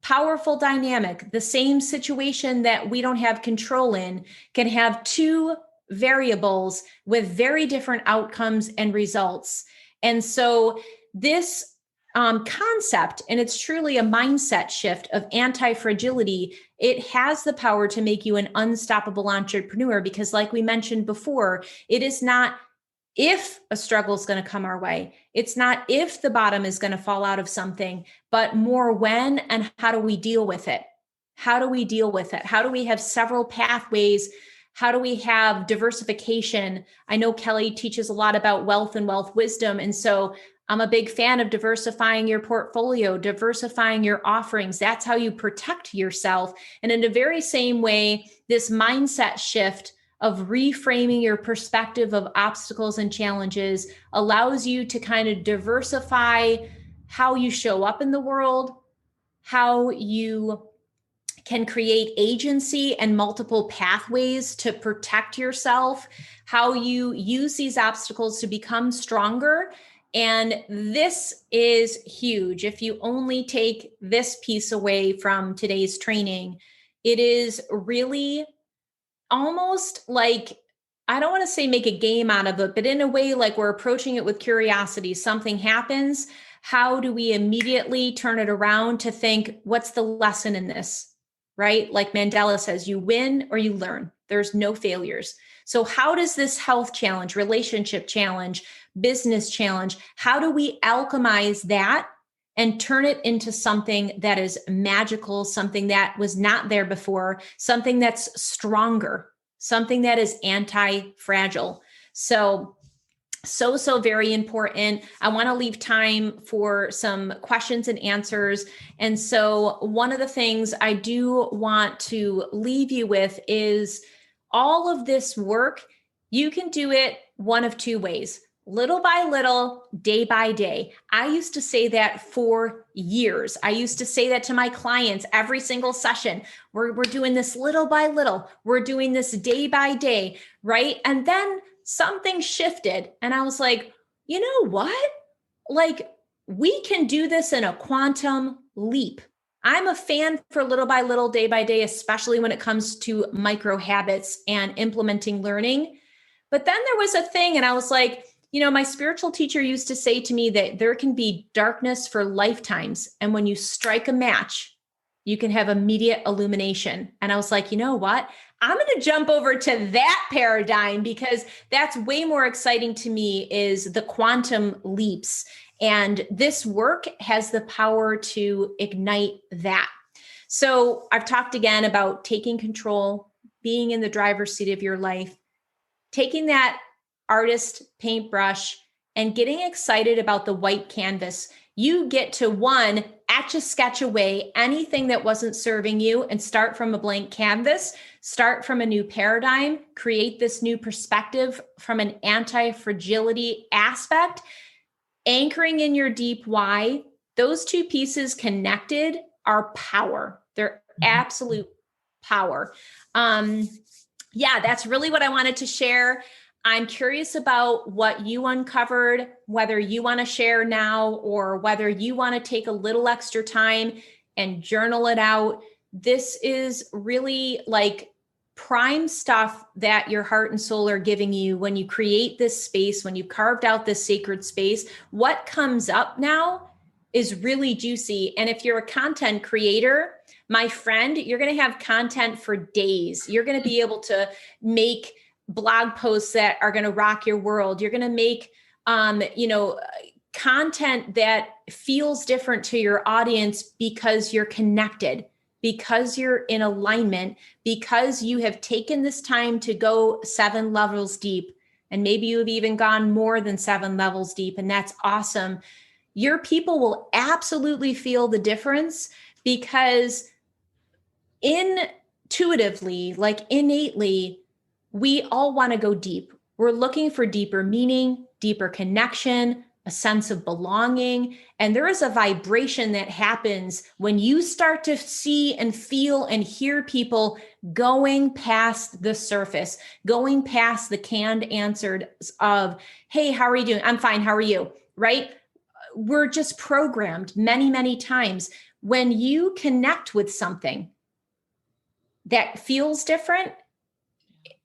Powerful dynamic. The same situation that we don't have control in can have two variables with very different outcomes and results. And so this concept, and it's truly a mindset shift of anti-fragility, it has the power to make you an unstoppable entrepreneur because, like we mentioned before, it is not if a struggle is going to come our way. It's not if the bottom is going to fall out of something, but more when and how do we deal with it? How do we deal with it? How do we have several pathways? How do we have diversification? I know Kelly teaches a lot about wealth and wealth wisdom. And so I'm a big fan of diversifying your portfolio, diversifying your offerings. That's how you protect yourself. And in the very same way, this mindset shift of reframing your perspective of obstacles and challenges allows you to kind of diversify how you show up in the world, how you can create agency and multiple pathways to protect yourself, how you use these obstacles to become stronger. And this is huge. If you only take this piece away from today's training, it is really almost like, I don't want to say make a game out of it, but in a way, like we're approaching it with curiosity. Something happens. How do we immediately turn it around to think, what's the lesson in this? Right? Like Mandela says, you win or you learn. There's no failures. So how does this health challenge, relationship challenge, business challenge, how do we alchemize that and turn it into something that is magical, something that was not there before, something that's stronger, something that is anti-fragile? So very important. I want to leave time for some questions and answers. And so one of the things I do want to leave you with is all of this work, you can do it one of two ways. Little by little, day by day. I used to say that for years. I used to say that to my clients every single session. We're doing this little by little. We're doing this day by day, right? And then something shifted and I was like, you know what? Like, we can do this in a quantum leap. I'm a fan for little by little, day by day, especially when it comes to micro habits and implementing learning. But then there was a thing and I was like, my spiritual teacher used to say to me that there can be darkness for lifetimes. And when you strike a match, you can have immediate illumination. And I was like, you know what? I'm going to jump over to that paradigm because that's way more exciting to me, is the quantum leaps. And this work has the power to ignite that. So I've talked again about taking control, being in the driver's seat of your life, taking that artist paintbrush and getting excited about the white canvas. You get to etch a sketch away anything that wasn't serving you and start from a blank canvas, start from a new paradigm, create this new perspective from an anti-fragility aspect, anchoring in your deep why. Those two pieces connected are power. They're absolute power. That's really what I wanted to share. I'm curious about what you uncovered, whether you want to share now or whether you want to take a little extra time and journal it out. This is really like prime stuff that your heart and soul are giving you when you create this space, when you carved out this sacred space. What comes up now is really juicy. And if you're a content creator, my friend, you're going to have content for days. You're going to be able to make blog posts that are going to rock your world. You're going to make, content that feels different to your audience because you're connected, because you're in alignment, because you have taken this time to go 7 levels deep. And maybe you've even gone more than 7 levels deep. And that's awesome. Your people will absolutely feel the difference because intuitively, like innately, we all want to go deep. We're looking for deeper meaning, deeper connection, a sense of belonging. And there is a vibration that happens when you start to see and feel and hear people going past the surface, going past the canned answers of, hey, how are you doing? I'm fine. How are you? Right? We're just programmed many, many times. when you connect with something that feels different,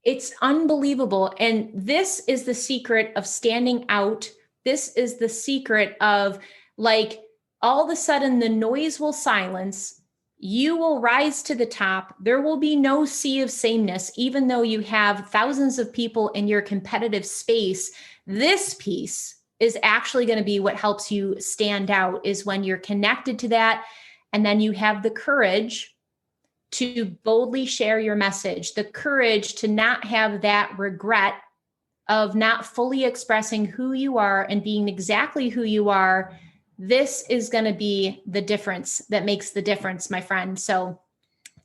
it's unbelievable. And this is the secret of standing out. This is the secret of, like, all of a sudden the noise will silence. You will rise to the top. There will be no sea of sameness, even though you have thousands of people in your competitive space. This piece is actually going to be what helps you stand out, is when you're connected to that. And then you have the courage to boldly share your message, the courage to not have that regret of not fully expressing who you are and being exactly who you are. This is going to be the difference that makes the difference, my friend. So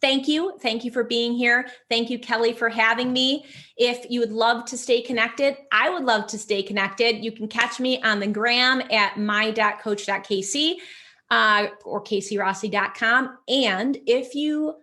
thank you. Thank you for being here. Thank you, Kelly, for having me. If you would love to stay connected, I would love to stay connected. You can catch me on the gram at my.coach.kc or kcrossi.com. And if you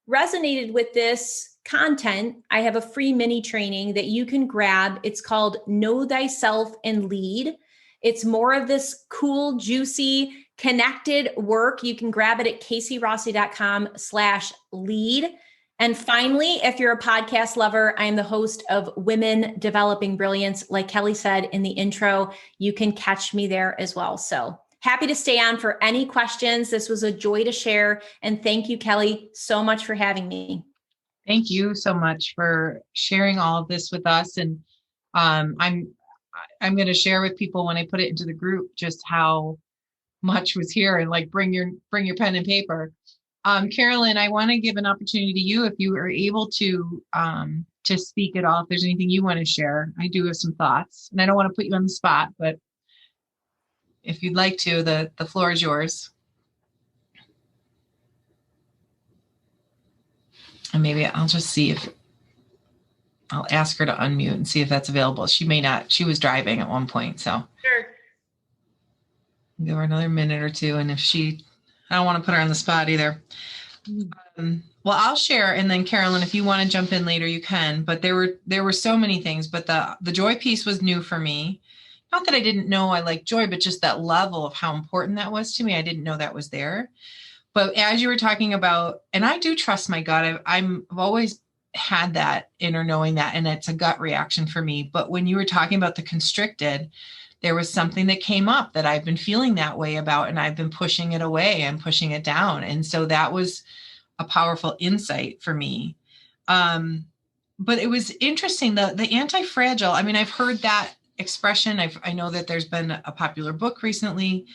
resonated with this content, I have a free mini training that you can grab. It's called Know Thyself and Lead. It's more of this cool, juicy, connected work. You can grab it at kcrossi.com/lead. And finally, if you're a podcast lover, I am the host of Women Developing Brilliance. Like Kelly said in the intro, you can catch me there as well. So happy to stay on for any questions. This was a joy to share. And thank you, Kelly, so much for having me. Thank you so much for sharing all of this with us. And I'm going to share with people when I put it into the group just how much was here, and like bring your pen and paper. Carolyn, I want to give an opportunity to you if you are able to speak at all. If there's anything you want to share, I do have some thoughts, and I don't want to put you on the spot, but if you'd like to, the floor is yours. And maybe I'll just see if I'll ask her to unmute and see if that's available. She may not. She was driving at one point, so Sure. Give her another minute or two. And if I don't want to put her on the spot either. Well, I'll share, and then Carolyn, if you want to jump in later, you can. But there were so many things. But the joy piece was new for me. Not that I didn't know I liked joy, but just that level of how important that was to me. I didn't know that was there. But as you were talking about, and I do trust my gut. I've always had that inner knowing that, and it's a gut reaction for me. But when you were talking about the constricted, there was something that came up that I've been feeling that way about, and I've been pushing it away and pushing it down. And so that was a powerful insight for me. But it was interesting, the anti-fragile. I mean, I've heard that expression. I know that there's been a popular book recently.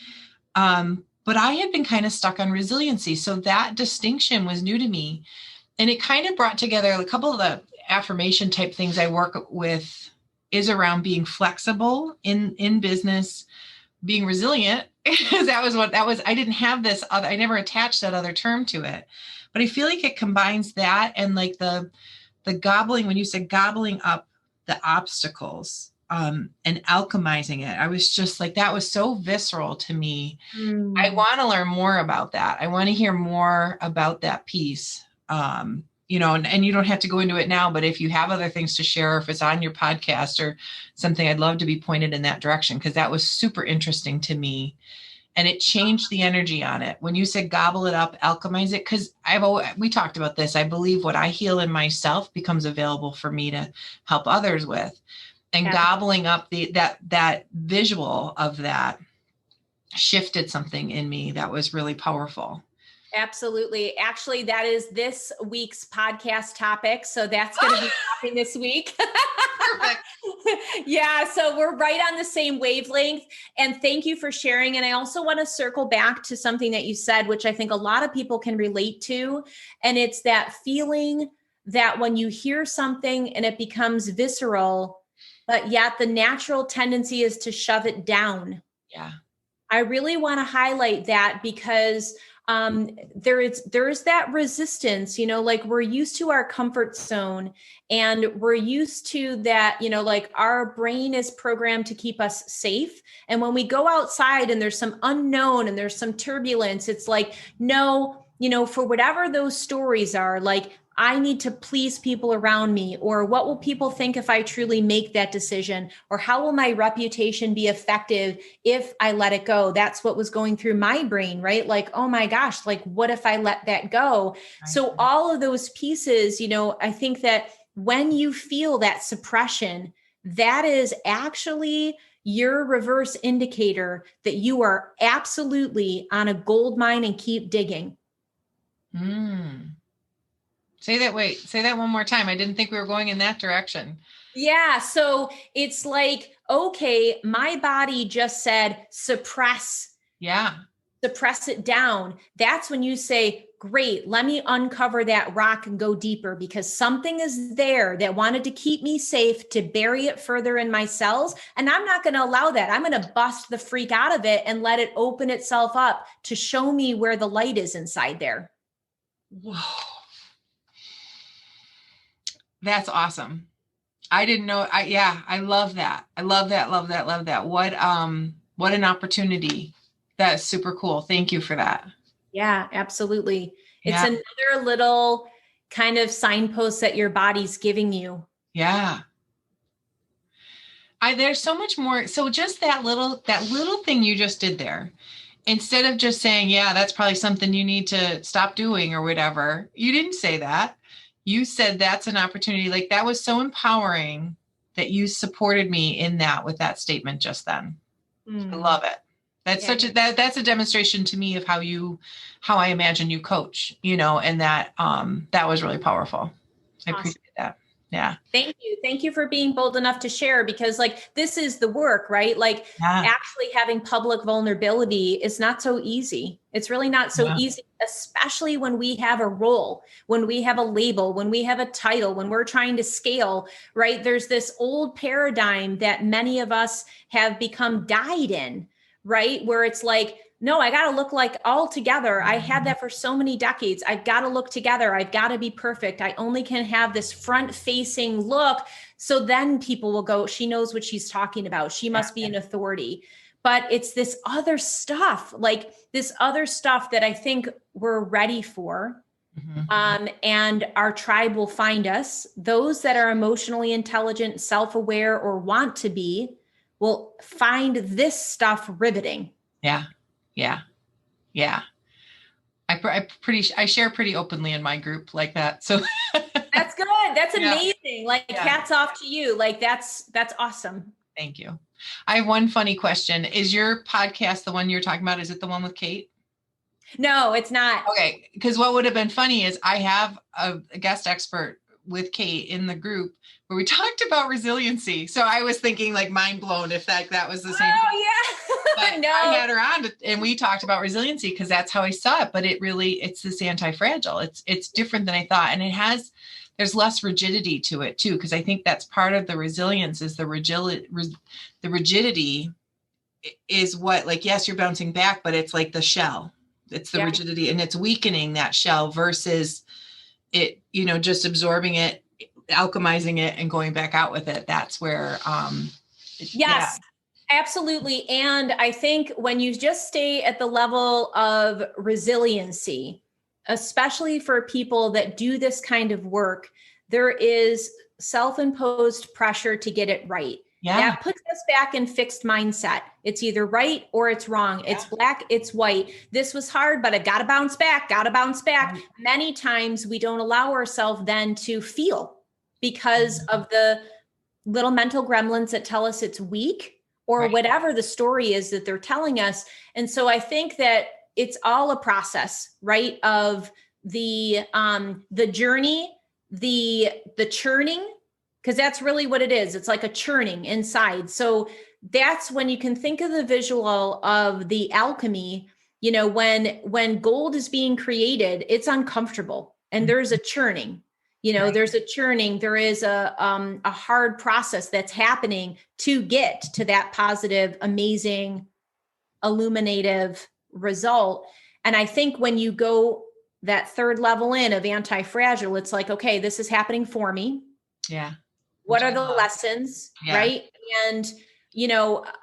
But I had been kind of stuck on resiliency. So that distinction was new to me. And it kind of brought together a couple of the affirmation type things I work with is around being flexible in business, being resilient. I didn't have this other, I never attached that other term to it. But I feel like it combines that and like the gobbling, when you said gobbling up the obstacles, and alchemizing it. I was just like, that was so visceral to me. I want to learn more about that. I want to hear more about that piece. And you don't have to go into it now, but if you have other things to share, or if it's on your podcast or something, I'd love to be pointed in that direction, because that was super interesting to me. And it changed the energy on it. When you said gobble it up, alchemize it, because we talked about this. I believe what I heal in myself becomes available for me to help others with. And gobbling up that visual of that shifted something in me that was really powerful. Absolutely. Actually, that is this week's podcast topic. So that's going to be happening this week. Perfect. Yeah. So we're right on the same wavelength. And thank you for sharing. And I also want to circle back to something that you said, which I think a lot of people can relate to. And it's that feeling that when you hear something and it becomes visceral, but yet the natural tendency is to shove it down. Yeah. I really want to highlight that, because there is that resistance, like we're used to our comfort zone, and we're used to that, like our brain is programmed to keep us safe. And when we go outside and there's some unknown and there's some turbulence, it's like, no, for whatever those stories are, like, I need to please people around me, or what will people think if I truly make that decision, or how will my reputation be effective if I let it go? That's what was going through my brain, right? Like, oh my gosh, like, what if I let that go? Right. So all of those pieces, I think that when you feel that suppression, that is actually your reverse indicator that you are absolutely on a gold mine and keep digging. Mm. Say that one more time. I didn't think we were going in that direction. Yeah. So it's like, okay, my body just said Yeah. suppress it down. That's when you say, great, let me uncover that rock and go deeper, because something is there that wanted to keep me safe, to bury it further in my cells. And I'm not going to allow that. I'm going to bust the freak out of it and let it open itself up to show me where the light is inside there. Whoa. That's awesome. I didn't know. I love that. I love that. Love that. Love that. What an opportunity. That's super cool. Thank you for that. Yeah, absolutely. It's Yeah. another little kind of signpost that your body's giving you. Yeah. There's so much more. So just that little thing you just did there, instead of just saying, yeah, that's probably something you need to stop doing or whatever, you didn't say that. You said that's an opportunity. Like, that was so empowering that you supported me in that with that statement just then. I Mm. love it. That's Yeah. that's a demonstration to me of how I imagine you coach, and that was really powerful. I Awesome. appreciate that. Yeah. Thank you. Thank you for being bold enough to share, because like this is the work, right? Like Yeah. actually having public vulnerability is not so easy. It's really not so Yeah. easy, especially when we have a role, when we have a label, when we have a title, when we're trying to scale, right? There's this old paradigm that many of us have become dyed in, right? Where it's like, no, I got to look like all together. I had that for so many decades. I've got to look together. I've got to be perfect. I only can have this front facing look. So then people will go, she knows what she's talking about. She must be an authority. But it's this other stuff, like this other stuff that I think we're ready for. And our tribe will find us. Those that are emotionally intelligent, self aware, or want to be will find this stuff riveting. Yeah. Yeah. Yeah. I share pretty openly in my group like that. So That's good. That's yeah. amazing. Like Yeah. hats off to you. Like that's awesome. Thank you. I have one funny question. Is your podcast the one you're talking about? Is it the one with Kate? No, it's not. Okay, because what would have been funny is I have a guest expert with Kate in the group where we talked about resiliency. So I was thinking, like, mind blown if that was the same thing. Oh yeah. But No. I had her on and we talked about resiliency because that's how I saw it. But it's this anti-fragile. It's different than I thought. And there's less rigidity to it too, because I think that's part of the resilience is the rigidity is what, like, yes, you're bouncing back, but it's like the shell. It's the rigidity, and it's weakening that shell versus it, just absorbing it, alchemizing it, and going back out with it. That's where, Yes, absolutely. And I think when you just stay at the level of resiliency, especially for people that do this kind of work, there is self-imposed pressure to get it right. Yeah. That puts us back in fixed mindset. It's either right or it's wrong. Yeah. It's black, it's white. This was hard, but I got to bounce back, got to bounce back. Right. Many times we don't allow ourselves then to feel because of the little mental gremlins that tell us it's weak or whatever the story is that they're telling us. And so I think that it's all a process, right? Of the journey, the churning, because that's really what it is. It's like a churning inside. So that's when you can think of the visual of the alchemy, when gold is being created, it's uncomfortable and there's a churning. There's a churning, there is a hard process that's happening to get to that positive, amazing, illuminative result. And I think when you go that third level in of anti-fragile, it's like, okay, this is happening for me. Yeah. What are the lessons? Yeah. Right. And,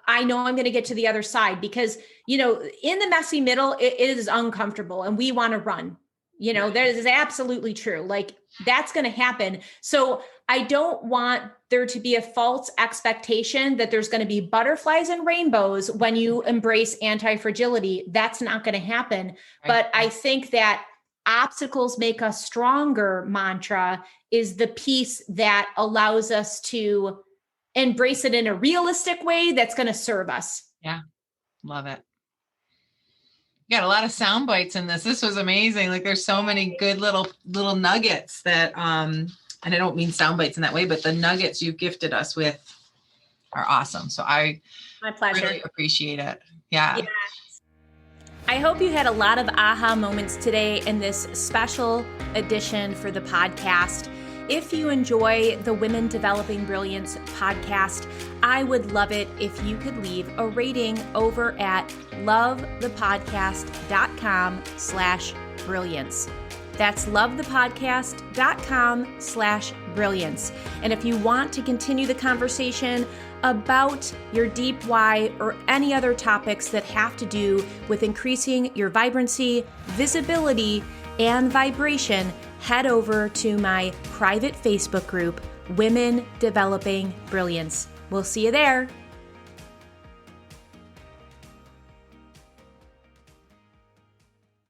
I know I'm going to get to the other side because, in the messy middle, it is uncomfortable and we want to run. That is absolutely true. Like that's going to happen. So I don't want there to be a false expectation that there's going to be butterflies and rainbows when you embrace anti-fragility. That's not going to happen. Right. But I think that obstacles make us stronger mantra is the piece that allows us to embrace it in a realistic way that's going to serve us. Yeah. Love it. You got a lot of sound bites in this. This was amazing. Like there's so many good little nuggets that, and I don't mean sound bites in that way, but the nuggets you've gifted us with are awesome. So my pleasure. Really appreciate it. Yeah. I hope you had a lot of aha moments today in this special edition for the podcast. If you enjoy the Women Developing Brilliance podcast, I would love it if you could leave a rating over at lovethepodcast.com/brilliance. That's lovethepodcast.com/brilliance. And if you want to continue the conversation about your deep why or any other topics that have to do with increasing your vibrancy, visibility, and vibration, head over to my private Facebook group, Women Developing Brilliance. We'll see you there.